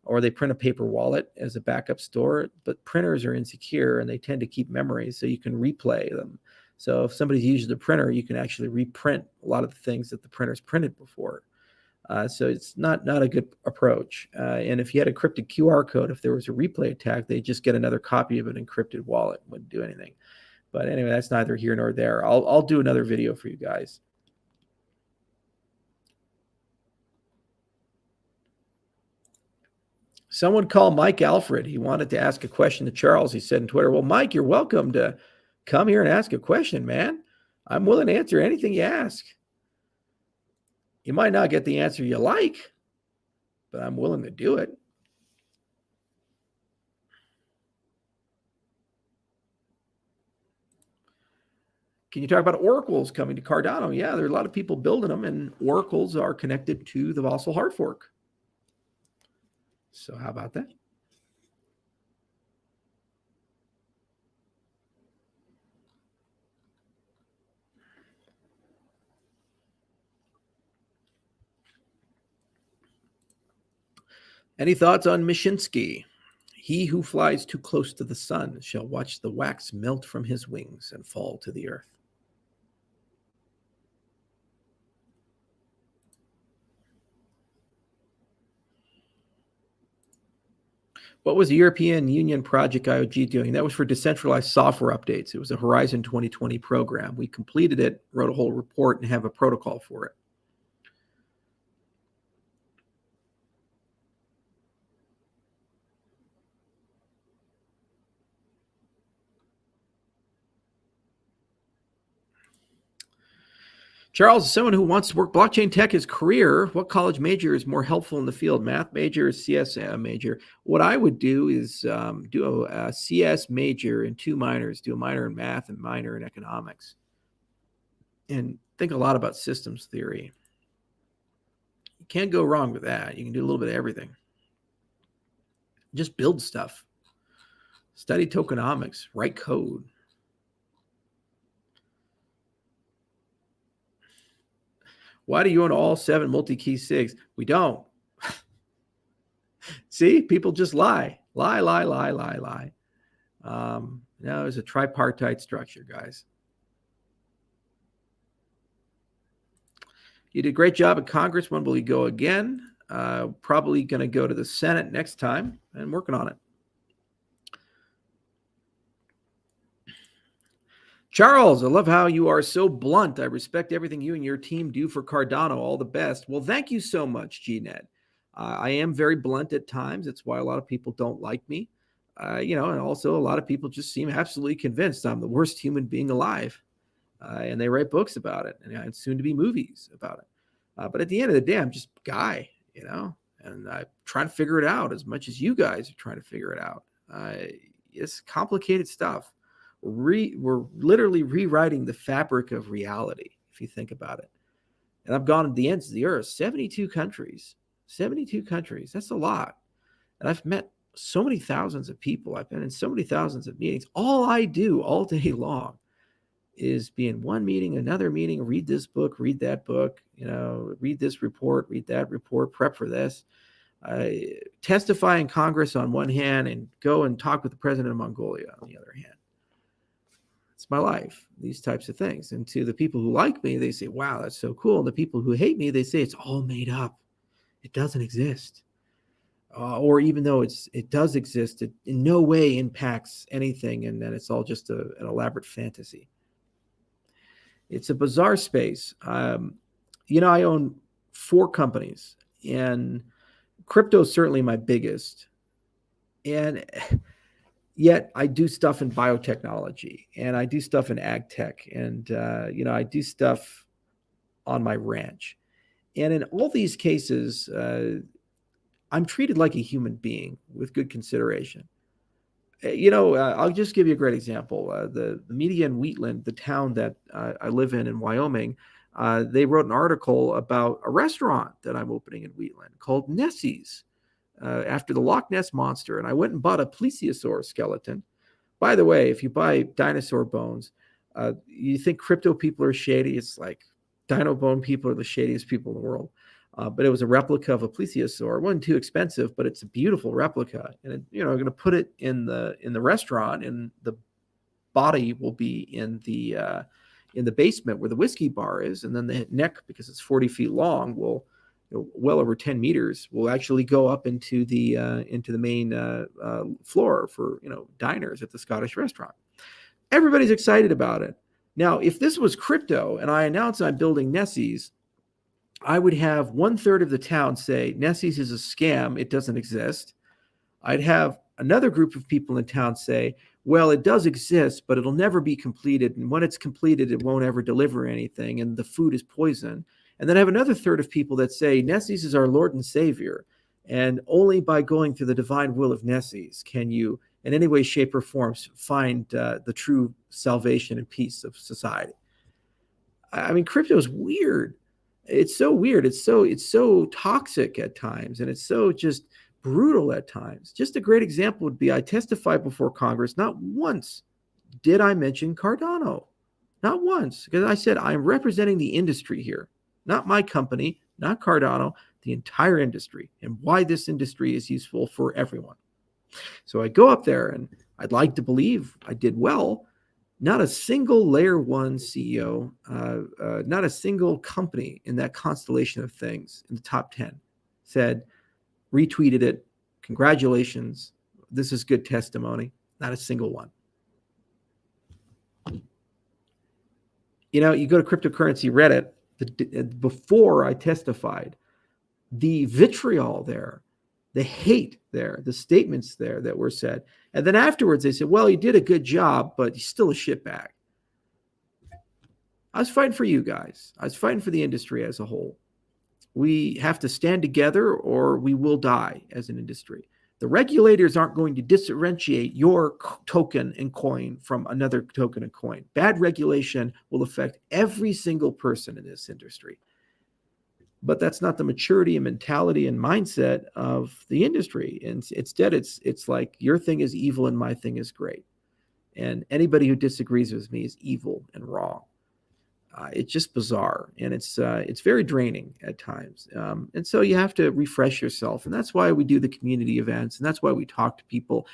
or they print a paper wallet as a backup store, but printers are insecure and they tend to keep memories so you can replay them. So if somebody's used a printer, you can actually reprint a lot of the things that the printer's printed before. So it's not a good approach. And if you had a encrypted QR code, if there was a replay attack, they'd just get another copy of an encrypted wallet. Wouldn't do anything. But anyway, that's neither here nor there. I'll do another video for you guys. Someone called Mike Alfred. He wanted to ask a question to Charles. He said in Twitter, well, Mike, you're welcome to come here and ask a question, man. I'm willing to answer anything you ask. You might not get the answer you like, but I'm willing to do it. Can you talk about oracles coming to Cardano? Yeah, there are a lot of people building them, and oracles are connected to the Vossel hard fork. So how about that? Any thoughts on Mishinsky? He who flies too close to the sun shall watch the wax melt from his wings and fall to the earth. What was the European Union project Iohk doing? That was for decentralized software updates. It was a Horizon 2020 program. We completed it, wrote a whole report, and have a protocol for it. Charles, as someone who wants to work blockchain tech as career, what college major is more helpful in the field? Math major or CS major? What I would do is do a CS major and 2 minors, do a minor in math and minor in economics. And think a lot about systems theory. You can't go wrong with that. You can do a little bit of everything. Just build stuff. Study tokenomics, write code. Why do you own all 7 multi-key SIGs? We don't. See, people just lie. Lie. No, it's a tripartite structure, guys. You did a great job at Congress. When will you go again? Probably going to go to the Senate next time and working on it. Charles, I love how you are so blunt. I respect everything you and your team do for Cardano. All the best. Well, thank you so much, GNet. I am very blunt at times. It's why a lot of people don't like me. And also a lot of people just seem absolutely convinced I'm the worst human being alive. And they write books about it and soon to be movies about it. But at the end of the day, I'm just a guy, and I'm trying to figure it out as much as you guys are trying to figure it out. It's complicated stuff. We're literally rewriting the fabric of reality, if you think about it. And I've gone to the ends of the earth, 72 countries. 72 countries. That's a lot. And I've met so many thousands of people. I've been in so many thousands of meetings. All I do all day long is be in one meeting, another meeting, read this book, read that book, read this report, read that report, prep for this. Testify in Congress on one hand and go and talk with the president of Mongolia on the other hand. It's my life, these types of things. And to the people who like me, they say, wow, that's so cool. And the people who hate me, they say it's all made up. It doesn't exist. or even though it does exist, it in no way impacts anything, and then it's all just an elaborate fantasy. It's a bizarre space. I own 4 companies, and crypto is certainly my biggest. And yet I do stuff in biotechnology, and I do stuff in ag tech, and I do stuff on my ranch. And in all these cases, I'm treated like a human being with good consideration. I'll just give you a great example. The media in Wheatland, the town that I live in Wyoming, they wrote an article about a restaurant that I'm opening in Wheatland called Nessie's, after the Loch Ness Monster. And I went and bought a plesiosaur skeleton. By the way, if you buy dinosaur bones, you think crypto people are shady. It's like dino bone people are the shadiest people in the world. But it was a replica of a plesiosaur. It wasn't too expensive, but it's a beautiful replica. And I'm going to put it in the restaurant, and the body will be in the basement where the whiskey bar is, and then the neck, because it's 40 feet long, will well over 10 meters, will actually go up into the main floor for diners at the Scottish restaurant. Everybody's excited about it. Now, if this was crypto and I announce I'm building Nessie's, I would have 1/3 of the town say Nessie's is a scam, it doesn't exist. I'd have another group of people in town say, well, it does exist, but it'll never be completed. And when it's completed, it won't ever deliver anything, and the food is poison. And then I have another third of people that say Nessie's is our Lord and Savior, and only by going through the divine will of Nessie's can you, in any way, shape, or form, find the true salvation and peace of society. I mean, crypto is weird. It's so weird. It's so toxic at times, and it's so just brutal at times. Just a great example would be I testified before Congress. Not once did I mention Cardano. Not once, because I said I'm representing the industry here, not my company, not Cardano, the entire industry, and why this industry is useful for everyone. So I go up there, and I'd like to believe I did well. Not a single layer 1 CEO, not a single company in that constellation of things in the top 10 said, retweeted it, congratulations, this is good testimony. Not a single one. You go to cryptocurrency Reddit, before I testified, the vitriol there, the hate there, the statements there that were said. And then afterwards they said, well, you did a good job, but you're still a shitbag. I was fighting for you guys. I was fighting for the industry as a whole. We have to stand together or we will die as an industry. The regulators aren't going to differentiate your token and coin from another token and coin. Bad regulation will affect every single person in this industry. But that's not the maturity and mentality and mindset of the industry. And instead, it's like your thing is evil and my thing is great. And anybody who disagrees with me is evil and wrong. It's just bizarre, and it's very draining at times. And so you have to refresh yourself, and that's why we do the community events, and that's why we talk to people,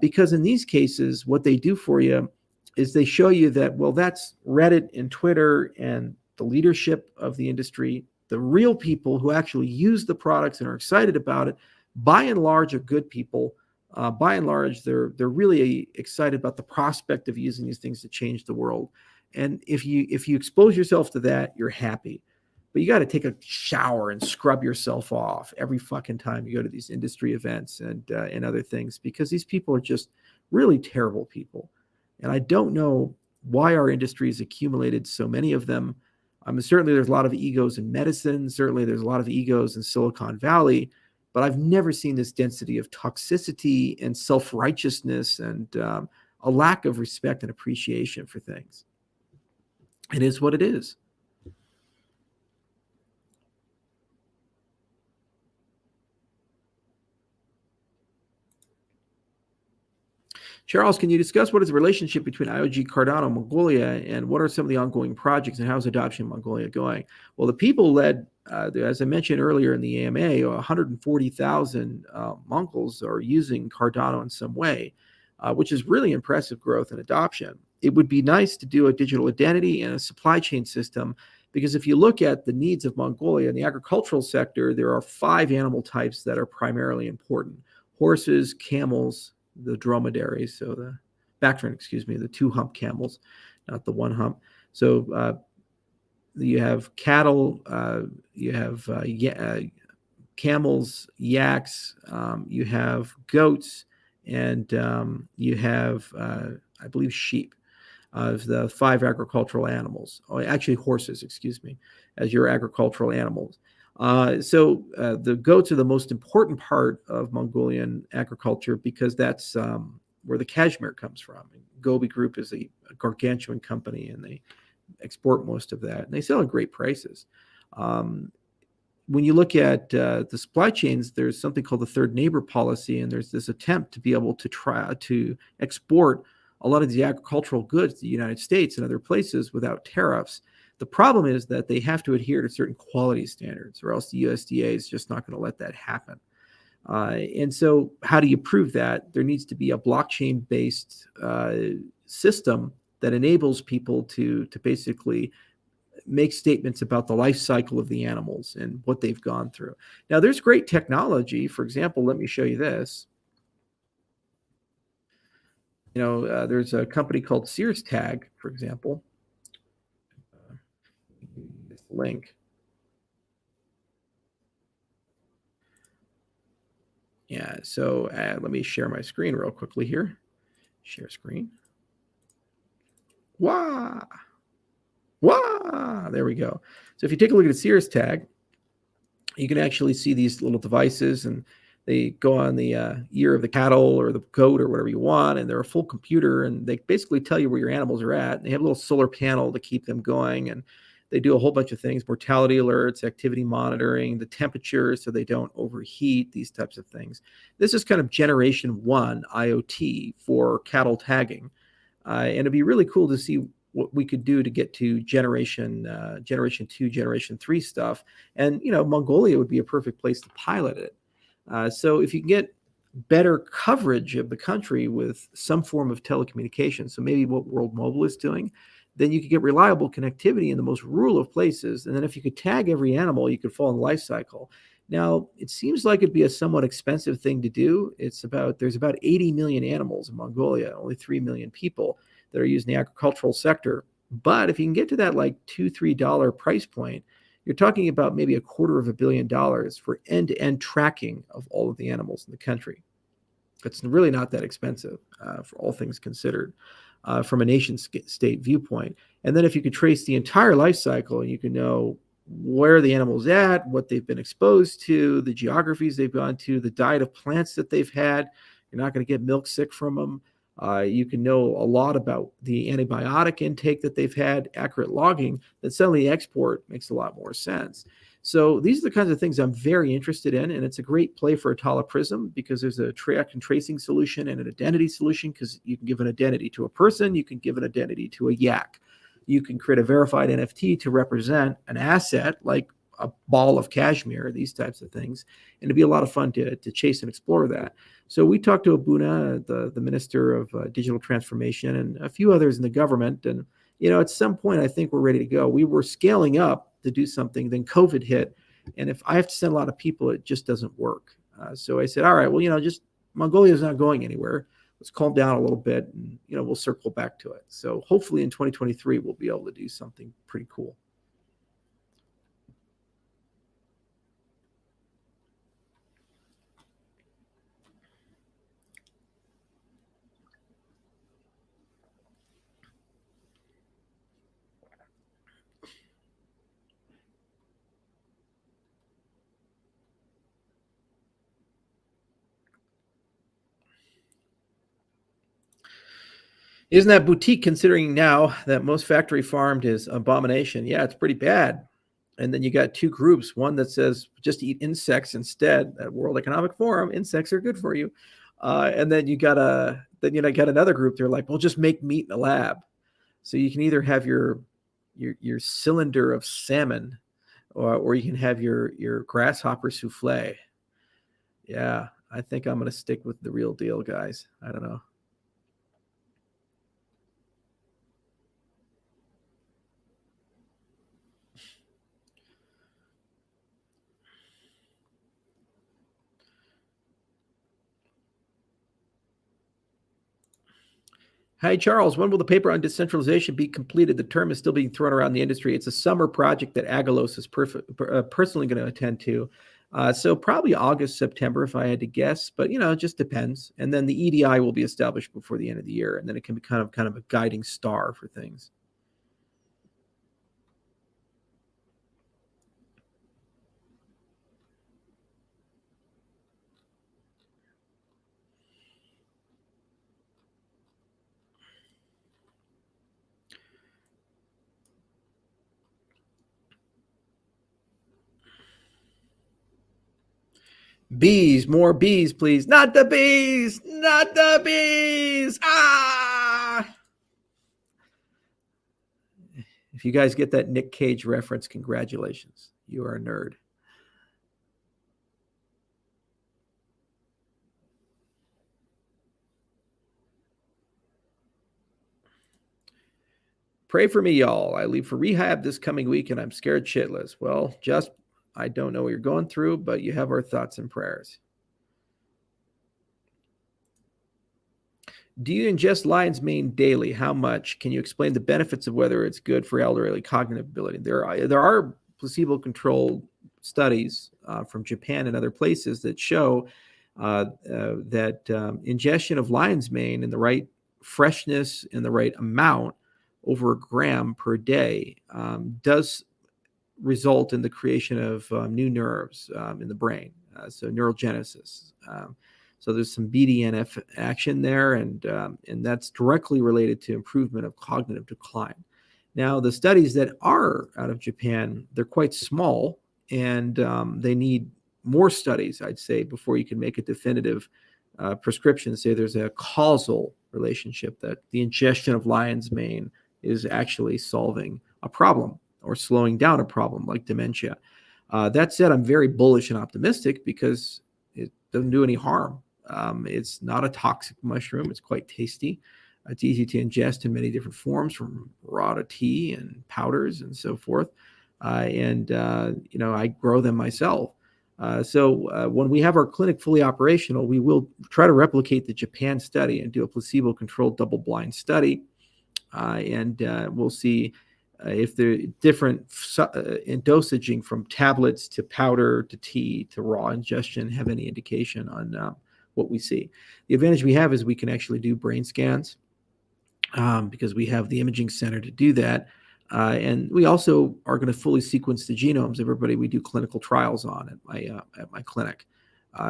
because in these cases, what they do for you is they show you that, well, that's Reddit and Twitter and the leadership of the industry. The real people who actually use the products and are excited about it, by and large, are good people. By and large, they're really excited about the prospect of using these things to change the world. And if you expose yourself to that, you're happy. But you got to take a shower and scrub yourself off every fucking time you go to these industry events and other things, because these people are just really terrible people. And I don't know why our industry has accumulated so many of them. Certainly there's a lot of egos in medicine. Certainly there's a lot of egos in Silicon Valley. But I've never seen this density of toxicity and self-righteousness and a lack of respect and appreciation for things. It is what it is. Charles, can you discuss what is the relationship between Iohk, Cardano, Mongolia, and what are some of the ongoing projects, and how is adoption in Mongolia going? Well, the people led, as I mentioned earlier in the AMA, 140,000 Mongols are using Cardano in some way, which is really impressive growth and adoption. It would be nice to do a digital identity and a supply chain system Because if you look at the needs of Mongolia in the agricultural sector, there are 5 animal types that are primarily important: horses, camels, the dromedaries, so the Bactrin, excuse me, the 2-hump camels, not the 1-hump. So you have cattle, you have camels, yaks, you have goats, and you have, I believe, sheep of the 5 agricultural animals. Oh, actually, horses, excuse me, as your agricultural animals. So the goats are the most important part of Mongolian agriculture because that's where the cashmere comes from. Gobi Group is a gargantuan company, and they export most of that, and they sell at great prices. When you look at the supply chains, there's something called the third neighbor policy, and there's this attempt to be able to try to export a lot of the agricultural goods to the United States and other places without tariffs. The problem is that they have to adhere to certain quality standards, or else the USDA is just not going to let that happen. And so how do you prove that? There needs to be a blockchain-based system that enables people to basically make statements about the life cycle of the animals and what they've gone through. Now, there's great technology. For example, let me show you this. There's a company called Sears Tag, for example. This link. Yeah, so let me share my screen real quickly here. Share screen. Wow. Wow. There we go. So if you take a look at the Sears Tag, you can actually see these little devices, and they go on the ear of the cattle or the goat or whatever you want, and they're a full computer, and they basically tell you where your animals are at. And they have a little solar panel to keep them going, and they do a whole bunch of things: mortality alerts, activity monitoring, the temperature so they don't overheat, these types of things. This is kind of generation 1 IoT for cattle tagging, and it'd be really cool to see what we could do to get to generation 2, generation 3 stuff. And Mongolia would be a perfect place to pilot it. So if you can get better coverage of the country with some form of telecommunications, so maybe what World Mobile is doing, then you could get reliable connectivity in the most rural of places. And then if you could tag every animal, you could follow the life cycle. Now, it seems like it'd be a somewhat expensive thing to do. There's about 80 million animals in Mongolia, only 3 million people that are used in the agricultural sector. But if you can get to that like $2-3 price point, you're talking about maybe $250 million for end-to-end tracking of all of the animals in the country. It's really not that expensive for all things considered from a nation-state viewpoint. And then if you could trace the entire life cycle, and you can know where the animal's at, what they've been exposed to, the geographies they've gone to, the diet of plants that they've had, you're not going to get milk sick from them. You can know a lot about the antibiotic intake that they've had, accurate logging, then suddenly export makes a lot more sense. So these are the kinds of things I'm very interested in, and it's a great play for Atala Prism because there's a track and tracing solution and an identity solution, because you can give an identity to a person, you can give an identity to a yak. You can create a verified NFT to represent an asset like a ball of cashmere, these types of things. And it'd be a lot of fun to chase and explore that. So we talked to Abuna, the Minister of Digital Transformation, and a few others in the government. And, at some point, I think we're ready to go. We were scaling up to do something, then COVID hit. And if I have to send a lot of people, it just doesn't work. So I said, all right, well, just Mongolia is not going anywhere. Let's calm down a little bit, and, we'll circle back to it. So hopefully in 2023, we'll be able to do something pretty cool. Isn't that boutique, considering now that most factory farmed is abomination? Yeah, it's pretty bad. And then you got 2 groups, one that says just eat insects instead. At World Economic Forum, insects are good for you. And then you got another group. They're like, well, just make meat in a lab. So you can either have your cylinder of salmon, or you can have your grasshopper souffle. Yeah, I think I'm going to stick with the real deal, guys. I don't know. Hi, Charles. When will the paper on decentralization be completed? The term is still being thrown around the industry. It's a summer project that Agalos is personally going to attend to. So probably August, September, if I had to guess. But, it just depends. And then the EDI will be established before the end of the year. And then it can be kind of a guiding star for things. Bees, more bees, please. Not the bees, not the bees. Ah! If you guys get that Nick Cage reference, congratulations. You are a nerd. Pray for me, y'all. I leave for rehab this coming week and I'm scared shitless. Well, just, I don't know what you're going through, but you have our thoughts and prayers. Do you ingest lion's mane daily? How much? Can you explain the benefits of whether it's good for elderly cognitive ability? There are placebo-controlled studies from Japan and other places that show that ingestion of lion's mane in the right freshness and the right amount over a gram per day does result in the creation of new nerves in the brain, so neurogenesis. So there's some BDNF action there, and that's directly related to improvement of cognitive decline. Now, the studies that are out of Japan, they're quite small, and they need more studies, I'd say, before you can make a definitive prescription, say there's a causal relationship that the ingestion of lion's mane is actually solving a problem or slowing down a problem like dementia. That said, I'm very bullish and optimistic because it doesn't do any harm. It's not a toxic mushroom. It's quite tasty. It's easy to ingest in many different forms, from raw to tea and powders and so forth. I grow them myself. So when we have our clinic fully operational, we will try to replicate the Japan study and do a placebo-controlled double-blind study. We'll see if the different in dosaging from tablets to powder to tea to raw ingestion have any indication on what we see. The advantage we have is we can actually do brain scans because we have the imaging center to do that. And we also are going to fully sequence the genomes of everybody we do clinical trials on at my clinic.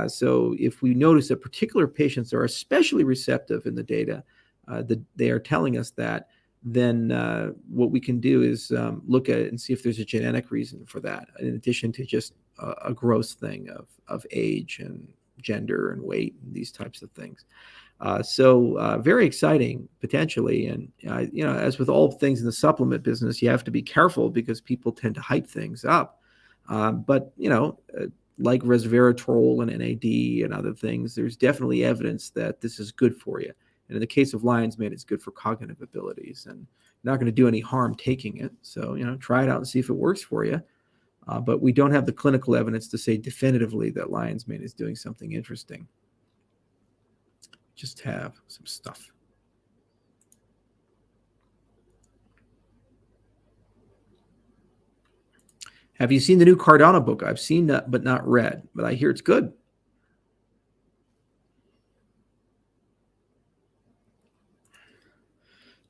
So if we notice that particular patients are especially receptive in the data, that they are telling us that, then what we can do is look at it and see if there's a genetic reason for that, in addition to just a gross thing of age and gender and weight and these types of things. So very exciting potentially. And, as with all things in the supplement business, you have to be careful because people tend to hype things up. But like resveratrol and NAD and other things, there's definitely evidence that this is good for you. And in the case of lion's mane, it's good for cognitive abilities and not going to do any harm taking it. So, try it out and see if it works for you. But we don't have the clinical evidence to say definitively that lion's mane is doing something interesting. Just have some stuff. Have you seen the new Cardano book? I've seen that, but not read. But I hear it's good.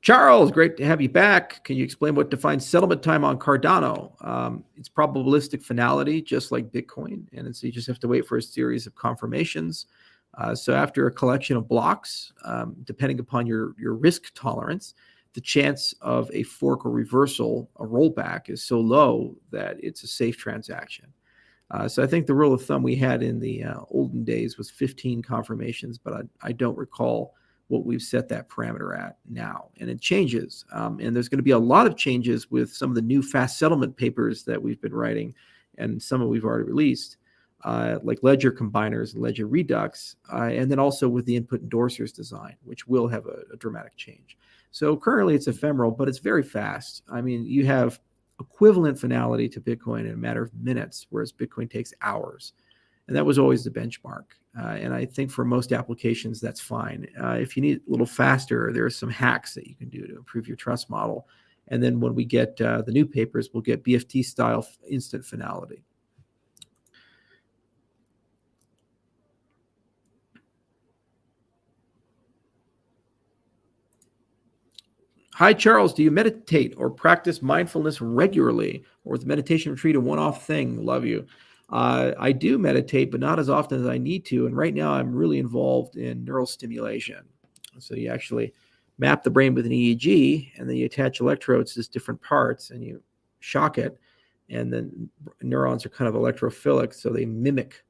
Charles, great to have you back. Can you explain what defines settlement time on Cardano? It's probabilistic finality, just like Bitcoin. And so you just have to wait for a series of confirmations. So after a collection of blocks, depending upon your risk tolerance, the chance of a fork or reversal, a rollback, is so low that it's a safe transaction. So I think the rule of thumb we had in the olden days was 15 confirmations, but I don't recall what we've set that parameter at now. And it changes. And there's going to be a lot of changes with some of the new fast settlement papers that we've been writing, and some of we've already released, like ledger combiners, ledger redux, and then also with the input endorsers design, which will have a dramatic change. So currently it's ephemeral, but it's very fast. I mean, you have equivalent finality to Bitcoin in a matter of minutes, whereas Bitcoin takes hours. And that was always the benchmark. And I think for most applications, that's fine. If you need a little faster, there are some hacks that you can do to improve your trust model. And then when we get the new papers, we'll get BFT style instant finality. Hi, Charles. Do you meditate or practice mindfulness regularly, or is meditation retreat a one-off thing? Love you. I do meditate, but not as often as I need to. And right now, I'm really involved in neural stimulation. So you actually map the brain with an EEG, and then you attach electrodes to different parts, and you shock it, and then neurons are kind of electrophilic, so they mimic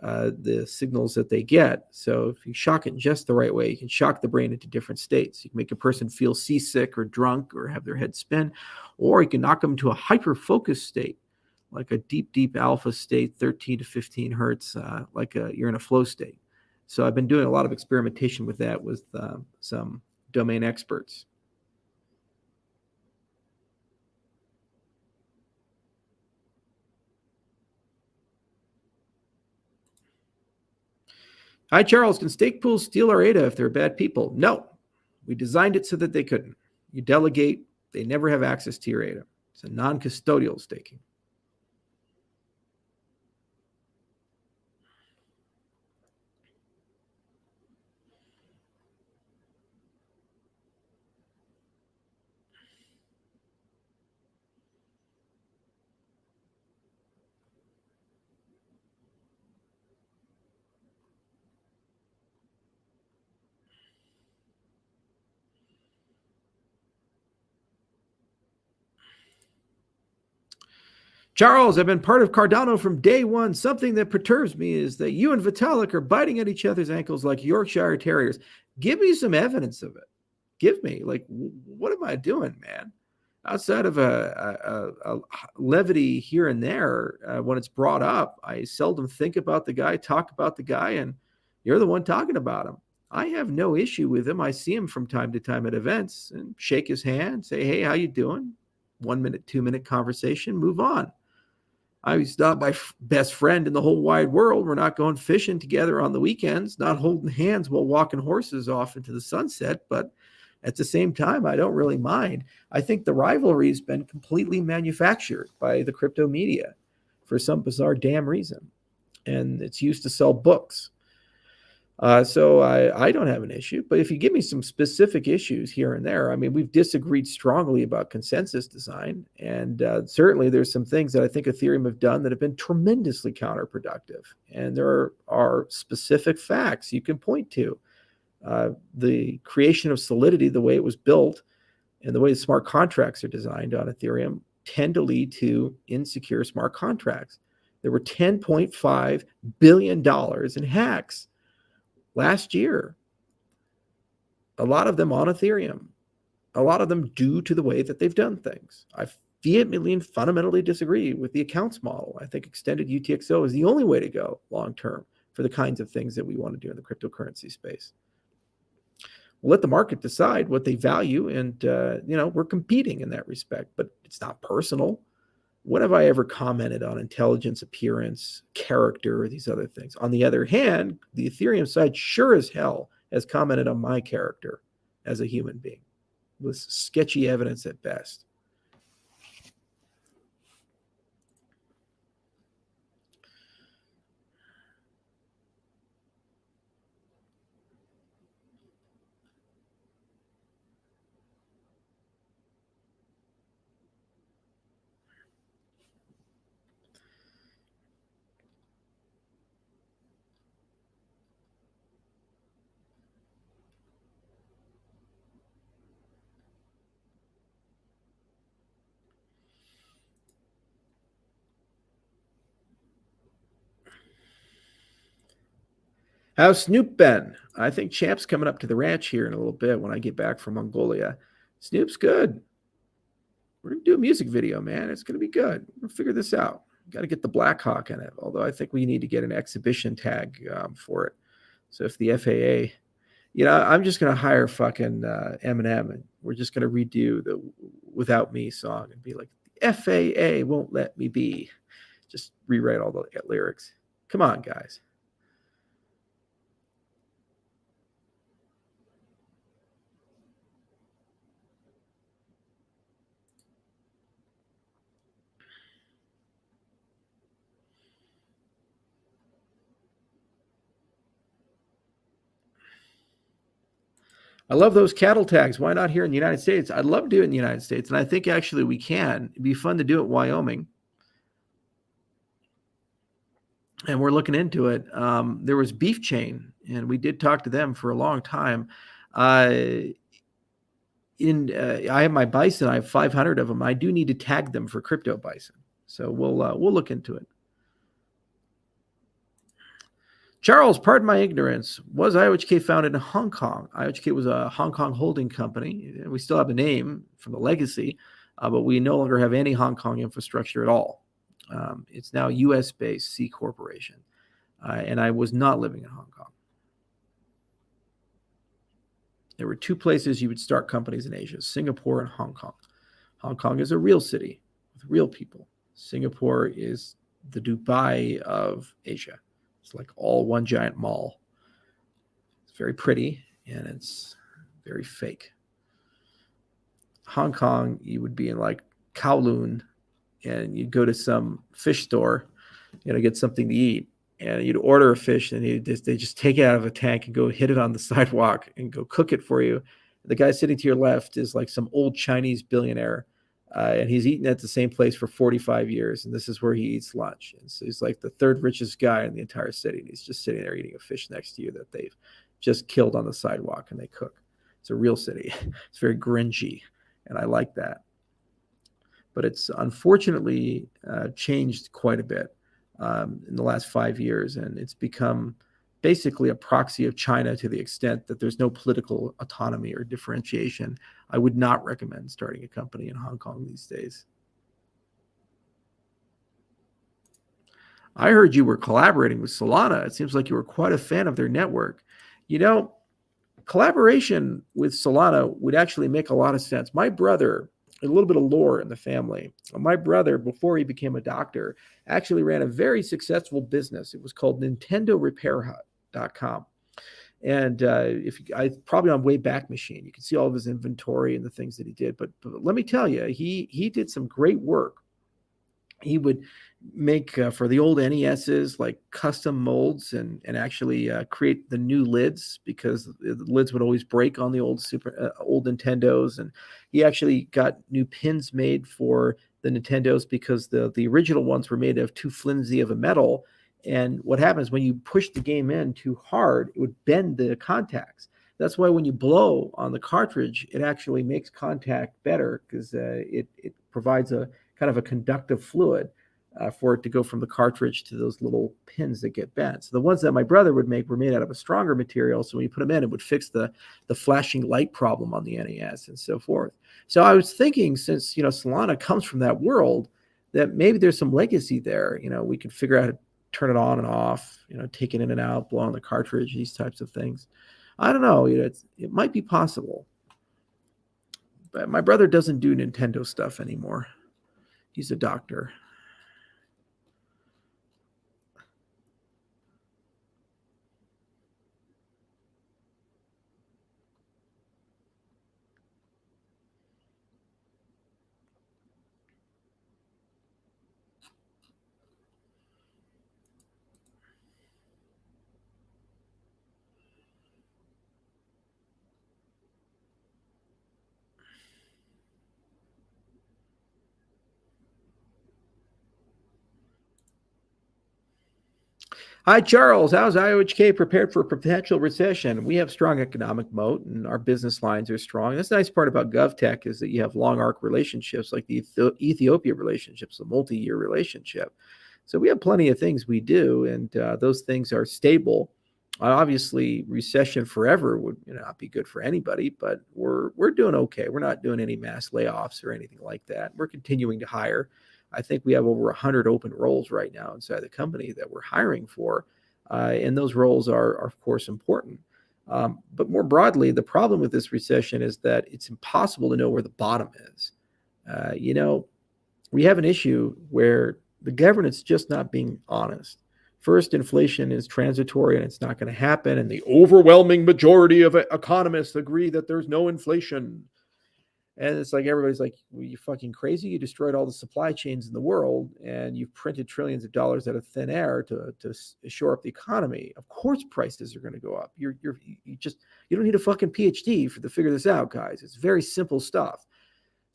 the signals that they get. So if you shock it just the right way, you can shock the brain into different states. You can make a person feel seasick or drunk or have their head spin, or you can knock them into a hyper-focused state, like a deep, deep alpha state, 13 to 15 hertz, you're in a flow state. So I've been doing a lot of experimentation with that with some domain experts. Hi, Charles. Can stake pools steal our ADA if they're bad people? No. We designed it so that they couldn't. You delegate, they never have access to your ADA. It's a non-custodial staking. Charles, I've been part of Cardano from day one. Something that perturbs me is that you and Vitalik are biting at each other's ankles like Yorkshire Terriers. Give me some evidence of it. Give me, like, what am I doing, man? Outside of a levity here and there, when it's brought up, I seldom think about the guy, talk about the guy, and you're the one talking about him. I have no issue with him. I see him from time to time at events and shake his hand, say, hey, how you doing? 1 minute, 2 minute conversation, move on. He's not my best friend in the whole wide world. We're not going fishing together on the weekends, not holding hands while walking horses off into the sunset. But at the same time, I don't really mind. I think the rivalry has been completely manufactured by the crypto media for some bizarre damn reason. And it's used to sell books. So I don't have an issue. But if you give me some specific issues here and there, I mean, we've disagreed strongly about consensus design. And certainly there's some things that I think Ethereum have done that have been tremendously counterproductive. And there are specific facts you can point to. The creation of Solidity, the way it was built, and the way smart contracts are designed on Ethereum tend to lead to insecure smart contracts. There were $10.5 billion in hacks last year, a lot of them on Ethereum, a lot of them due to the way that they've done things. I vehemently and fundamentally disagree with the accounts model. I think extended UTXO is the only way to go long term for the kinds of things that we want to do in the cryptocurrency space. We'll let the market decide what they value, and we're competing in that respect, but it's not personal. When have I ever commented on intelligence, appearance, character, or these other things? On the other hand, the Ethereum side sure as hell has commented on my character as a human being with sketchy evidence at best. How's Snoop been? I think Champ's coming up to the ranch here in a little bit when I get back from Mongolia. Snoop's good. We're going to do a music video, man. It's going to be good. We'll figure this out. Got to get the Black Hawk in it, although I think we need to get an exhibition tag for it. So if the FAA, I'm just going to hire fucking Eminem, and we're just going to redo the Without Me song and be like, the FAA won't let me be. Just rewrite all the lyrics. Come on, guys. I love those cattle tags. Why not here in the United States? I'd love to do it in the United States, and I think actually we can. It'd be fun to do it in Wyoming. And we're looking into it. There was Beef Chain, and we did talk to them for a long time. I have my bison. I have 500 of them. I do need to tag them for crypto bison, so we'll look into it. Charles, pardon my ignorance. Was Iohk founded in Hong Kong? Iohk was a Hong Kong holding company. We still have the name from the legacy, but we no longer have any Hong Kong infrastructure at all. It's now U.S.-based C Corporation, and I was not living in Hong Kong. There were two places you would start companies in Asia, Singapore and Hong Kong. Hong Kong is a real city with real people. Singapore is the Dubai of Asia. It's like all one giant mall. It's very pretty, and it's very fake. Hong Kong, you would be in like Kowloon, and you'd go to some fish store, get something to eat, and you'd order a fish, and they just take it out of a tank and go hit it on the sidewalk and go cook it for you. The guy sitting to your left is like some old Chinese billionaire, and he's eaten at the same place for 45 years, and this is where he eats lunch. And so he's like the third richest guy in the entire city, and he's just sitting there eating a fish next to you that they've just killed on the sidewalk, and they cook. It's a real city. It's very Grinchy, and I like that. But it's unfortunately changed quite a bit in the last 5 years, and it's become basically a proxy of China to the extent that there's no political autonomy or differentiation. I would not recommend starting a company in Hong Kong these days. I heard you were collaborating with Solana. It seems like you were quite a fan of their network. Collaboration with Solana would actually make a lot of sense. My brother, a little bit of lore in the family. My brother, before he became a doctor, actually ran a very successful business. It was called NintendoRepairHut.com. And I probably on Wayback Machine, you can see all of his inventory and the things that he did. But let me tell you, he did some great work. He would make for the old NESs like custom molds and actually create the new lids, because the lids would always break on the old Nintendos. And he actually got new pins made for the Nintendos because the original ones were made of too flimsy of a metal. And what happens when you push the game in too hard, it would bend the contacts. That's why when you blow on the cartridge, it actually makes contact better, because it provides a kind of a conductive fluid for it to go from the cartridge to those little pins that get bent. So the ones that my brother would make were made out of a stronger material. So when you put them in, it would fix the flashing light problem on the NES and so forth. So I was thinking, since Solana comes from that world, that maybe there's some legacy there. We could figure out how to turn it on and off, take it in and out, blow on the cartridge, these types of things. I don't know. It might be possible. But my brother doesn't do Nintendo stuff anymore. He's a doctor. Hi, Charles. How's Iohk prepared for a potential recession? We have strong economic moat, and our business lines are strong. That's the nice part about GovTech, is that you have long arc relationships, like the Ethiopia relationships, a multi-year relationship. So we have plenty of things we do, and those things are stable. Obviously, recession forever would not be good for anybody, but we're doing okay. We're not doing any mass layoffs or anything like that. We're continuing to hire. I think we have over 100 open roles right now inside the company that we're hiring for. And those roles are, of course, important. But more broadly, the problem with this recession is that it's impossible to know where the bottom is. We have an issue where the government's just not being honest. First, inflation is transitory and it's not going to happen. And the overwhelming majority of economists agree that there's no inflation. And it's like everybody's like, well, you fucking crazy? You destroyed all the supply chains in the world and you've printed trillions of dollars out of thin air to shore up the economy. Of course prices are going to go up. You don't need a fucking PhD to figure this out, guys. It's very simple stuff.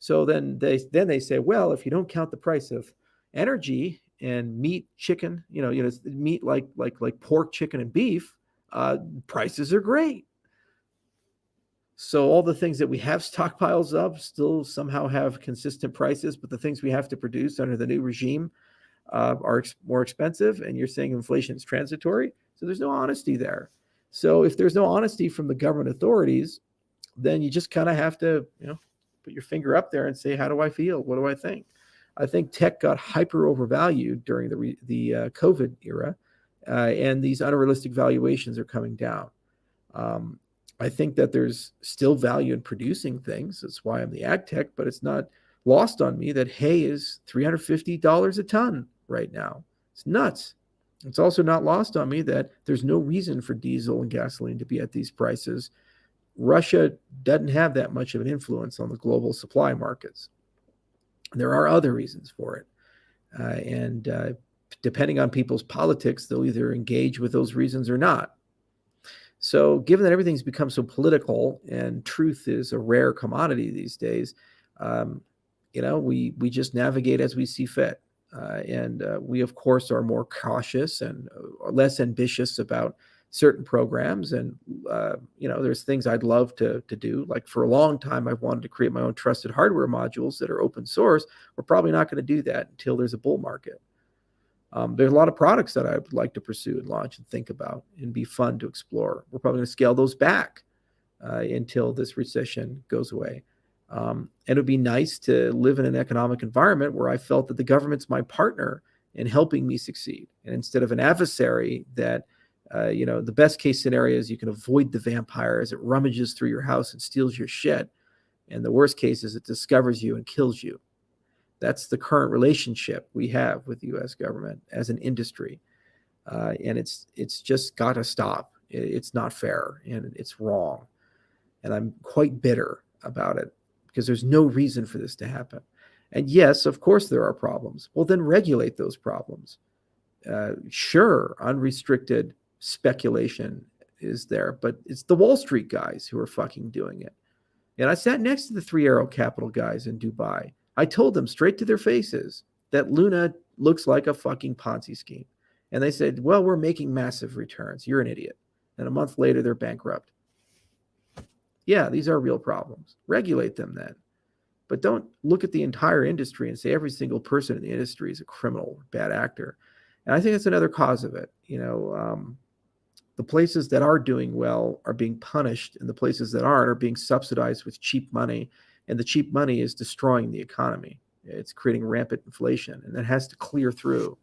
So then they say, well, if you don't count the price of energy and meat, chicken, meat like pork, chicken, and beef, prices are great. So all the things that we have stockpiles of still somehow have consistent prices, but the things we have to produce under the new regime are more expensive. And you're saying inflation is transitory. So there's no honesty there. So if there's no honesty from the government authorities, then you just kind of have to, put your finger up there and say, how do I feel? What do I think? I think tech got hyper overvalued during the COVID era, and these unrealistic valuations are coming down. I think that there's still value in producing things. That's why I'm the ag tech, but it's not lost on me that hay is $350 a ton right now. It's nuts. It's also not lost on me that there's no reason for diesel and gasoline to be at these prices. Russia doesn't have that much of an influence on the global supply markets. There are other reasons for it. And depending on people's politics, they'll either engage with those reasons or not. So given that everything's become so political and truth is a rare commodity these days, we just navigate as we see fit. And we, of course, are more cautious and less ambitious about certain programs. And, there's things I'd love to do. Like for a long time, I've wanted to create my own trusted hardware modules that are open source. We're probably not going to do that until there's a bull market. There's a lot of products that I would like to pursue and launch and think about and be fun to explore. We're probably going to scale those back until this recession goes away. And it would be nice to live in an economic environment where I felt that the government's my partner in helping me succeed. And instead of an adversary that, the best case scenario is you can avoid the vampire as it rummages through your house and steals your shit. And the worst case is it discovers you and kills you. That's the current relationship we have with the U.S. government as an industry. And it's just got to stop. It's not fair and it's wrong. And I'm quite bitter about it because there's no reason for this to happen. And yes, of course there are problems. Well, then regulate those problems. Sure, unrestricted speculation is there, but it's the Wall Street guys who are fucking doing it. And I sat next to the Three Arrow Capital guys in Dubai. I told them straight to their faces that Luna looks like a fucking Ponzi scheme. And they said, well, we're making massive returns. You're an idiot. And a month later, they're bankrupt. Yeah, these are real problems. Regulate them then. But don't look at the entire industry and say every single person in the industry is a criminal, bad actor. And I think that's another cause of it. The places that are doing well are being punished, and the places that aren't are being subsidized with cheap money. And the cheap money is destroying the economy. It's creating rampant inflation, and that has to clear through.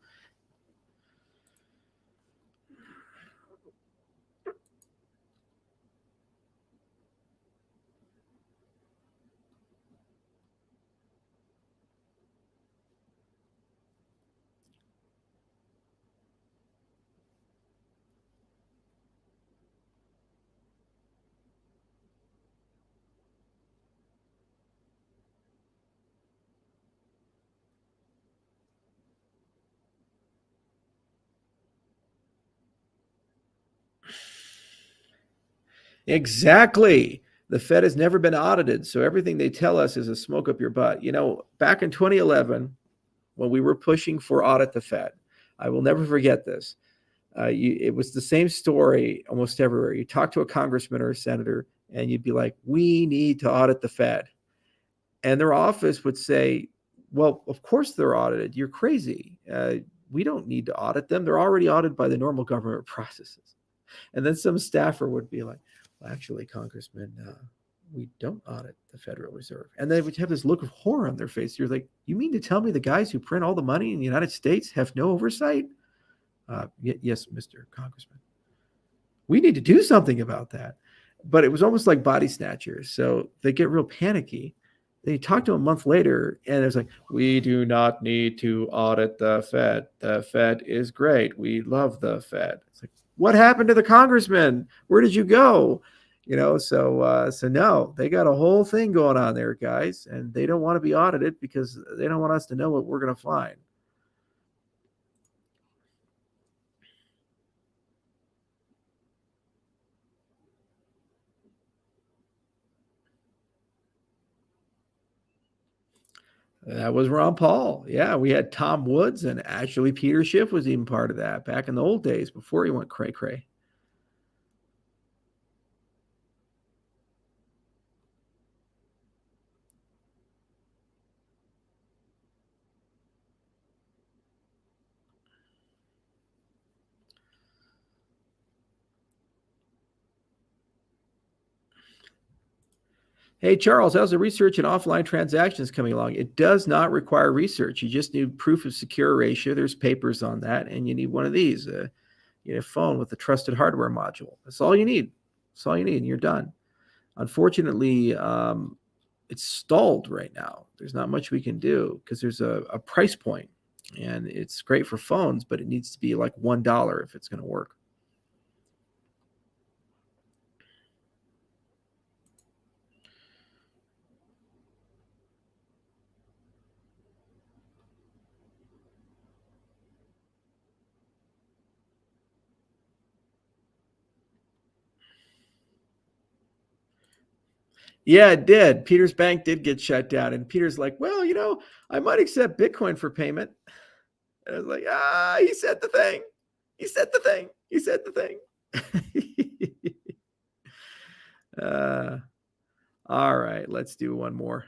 Exactly. The Fed has never been audited, so everything they tell us is a smoke up your butt. Back in 2011, when we were pushing for audit the Fed, I will never forget this. It was the same story almost everywhere. You talk to a congressman or a senator, and you'd be like, we need to audit the Fed. And their office would say, well, of course they're audited. You're crazy. We don't need to audit them. They're already audited by the normal government processes. And then some staffer would be like, well, actually, Congressman, we don't audit the Federal Reserve. And they would have this look of horror on their face. You're like, you mean to tell me the guys who print all the money in the United States have no oversight? Yes, Mr. Congressman. We need to do something about that. But it was almost like body snatchers. So they get real panicky They talked to him a month later, and it's like, we do not need to audit the Fed. The Fed is great. We love the Fed. It's like, what happened to the congressman? Where did you go? So no, they got a whole thing going on there, guys, and they don't want to be audited because they don't want us to know what we're going to find. That was Ron Paul. Yeah, we had Tom Woods, and actually Peter Schiff was even part of that back in the old days before he went cray cray. Hey, Charles, how's the research in offline transactions coming along? It does not require research. You just need proof of secure ratio. There's papers on that, and you need one of these. You need a phone with a trusted hardware module. That's all you need. That's all you need, and you're done. Unfortunately, it's stalled right now. There's not much we can do because there's a price point, and it's great for phones, but it needs to be like $1 if it's going to work. Yeah, it did. Peter's bank did get shut down, and Peter's like, "Well, I might accept Bitcoin for payment." And I was like, he said the thing. He said the thing. He said the thing. uh, all right, let's do one more.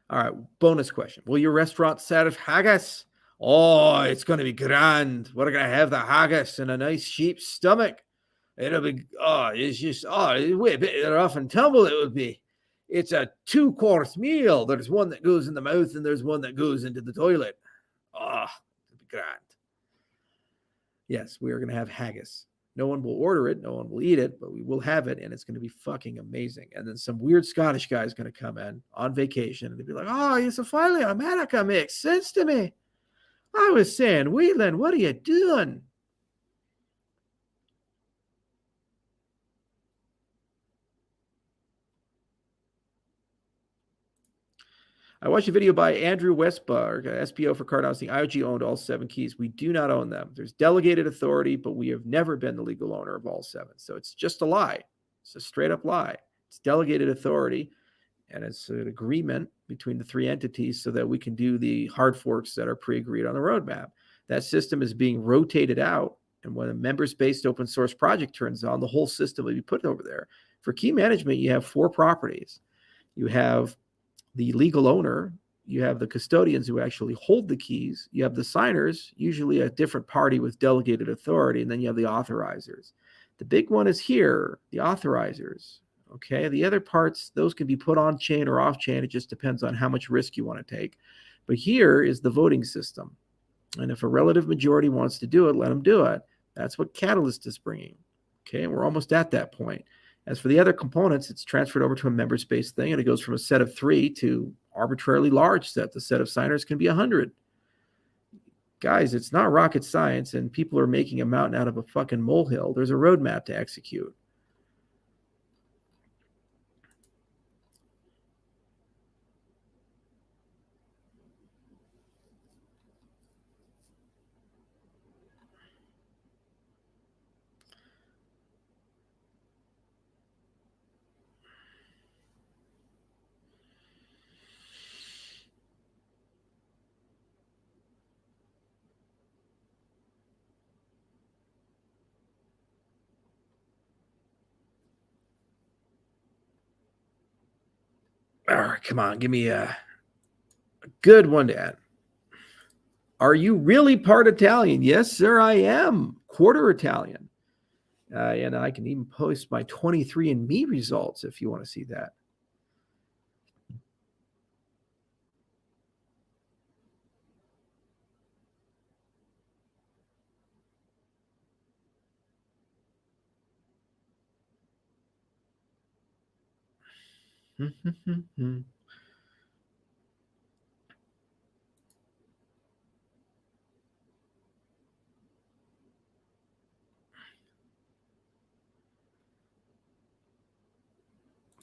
All right, bonus question. Will your restaurant serve haggis? Oh, it's going to be grand. We're going to have the haggis in a nice sheep's stomach. It'll be, it's just, way a bit rough and tumble it would be. It's a 2-course meal. There's one that goes in the mouth and there's one that goes into the toilet. Oh, it'll be grand. Yes, we are going to have haggis. No one will order it. No one will eat it, but we will have it, and it's going to be fucking amazing. And then some weird Scottish guy is going to come in on vacation, and they'll be like, "Oh, it's a finally America makes sense to me. I was saying, Wheatland, what are you doing?" I watched a video by Andrew Westberg, SPO for Cardano, saying IOG owned all 7 keys. We do not own them. There's delegated authority, but we have never been the legal owner of all 7. So it's just a lie. It's a straight up lie. It's delegated authority, and it's an agreement between the 3 entities so that we can do the hard forks that are pre-agreed on the roadmap. That system is being rotated out, and when a members-based open source project turns on, the whole system will be put over there. For key management, you have 4 properties. You have the legal owner, you have the custodians who actually hold the keys, you have the signers, usually a different party with delegated authority, and then you have the authorizers. The big one is here, the authorizers. Okay, the other parts, those can be put on chain or off chain. It just depends on how much risk you want to take. But here is the voting system. And if a relative majority wants to do it, let them do it. That's what Catalyst is bringing. Okay, and we're almost at that point. As for the other components, it's transferred over to a member-based thing, and it goes from a set of 3 to arbitrarily large set. The set of signers can be 100. Guys, it's not rocket science, and people are making a mountain out of a fucking molehill. There's a roadmap to execute. All right, come on, give me a good one to add. Are you really part Italian? Yes, sir, I am. Quarter Italian. And I can even post my 23andMe results if you want to see that.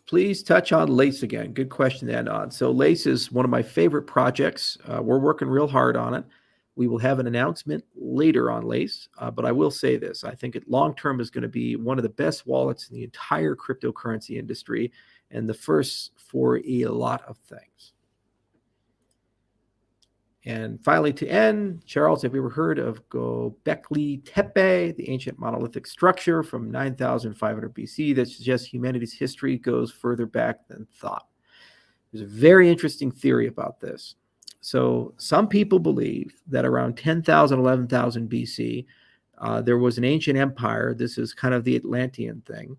Please touch on LACE again. Good question to end on. So LACE is one of my favorite projects. We're working real hard on it. We will have an announcement later on LACE, but I will say this. I think it long-term is going to be one of the best wallets in the entire cryptocurrency industry and the first for a lot of things. And finally, to end, Charles, have you ever heard of Göbekli Tepe, the ancient monolithic structure from 9,500 BC that suggests humanity's history goes further back than thought? There's a very interesting theory about this. So some people believe that around 10,000, 11,000 BC, there was an ancient empire. This is kind of the Atlantean thing.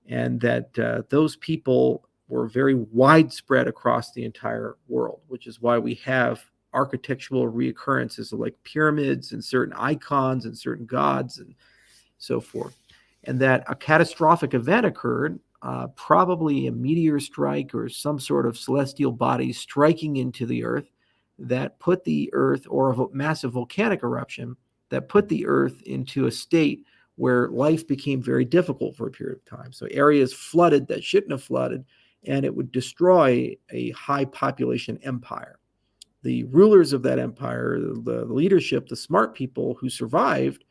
And that those people were very widespread across the entire world, which is why we have architectural reoccurrences of like pyramids and certain icons and certain gods and so forth. And that a catastrophic event occurred, probably a meteor strike or some sort of celestial body striking into the earth that put the earth, or a massive volcanic eruption that put the earth into a state where life became very difficult for a period of time. So areas flooded that shouldn't have flooded, and it would destroy a high population empire. The rulers of that empire, the leadership, the smart people who survived,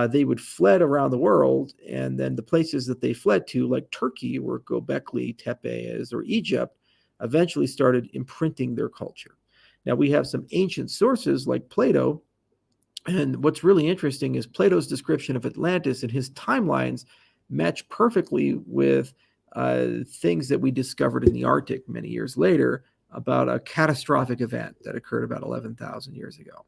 they would fled around the world, and then the places that they fled to, like Turkey, where Göbekli Tepe is, or Egypt, eventually started imprinting their culture. Now, we have some ancient sources like Plato, and what's really interesting is Plato's description of Atlantis and his timelines match perfectly with things that we discovered in the Arctic many years later about a catastrophic event that occurred about 11,000 years ago.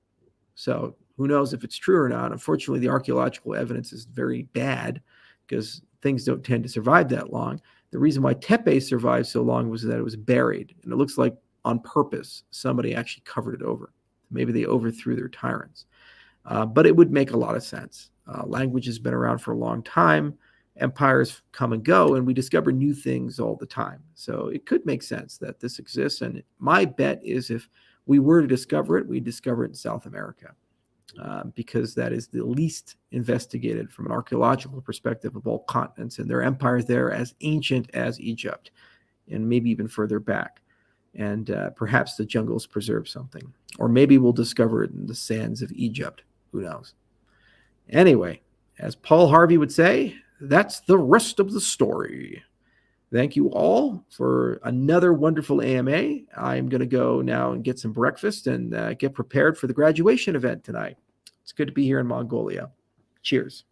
So who knows if it's true or not. Unfortunately, the archaeological evidence is very bad because things don't tend to survive that long. The reason why Tepe survived so long was that it was buried, and it looks like on purpose somebody actually covered it over. Maybe they overthrew their tyrants. But it would make a lot of sense. Language has been around for a long time. Empires come and go, and we discover new things all the time. So it could make sense that this exists. And my bet is if we were to discover it, we'd discover it in South America, because that is the least investigated from an archaeological perspective of all continents. And there are empires there as ancient as Egypt, and maybe even further back. And perhaps the jungles preserve something. Or maybe we'll discover it in the sands of Egypt. Who knows? Anyway, as Paul Harvey would say, that's the rest of the story. Thank you all for another wonderful AMA. I'm going to go now and get some breakfast and get prepared for the graduation event tonight. It's good to be here in Mongolia. Cheers.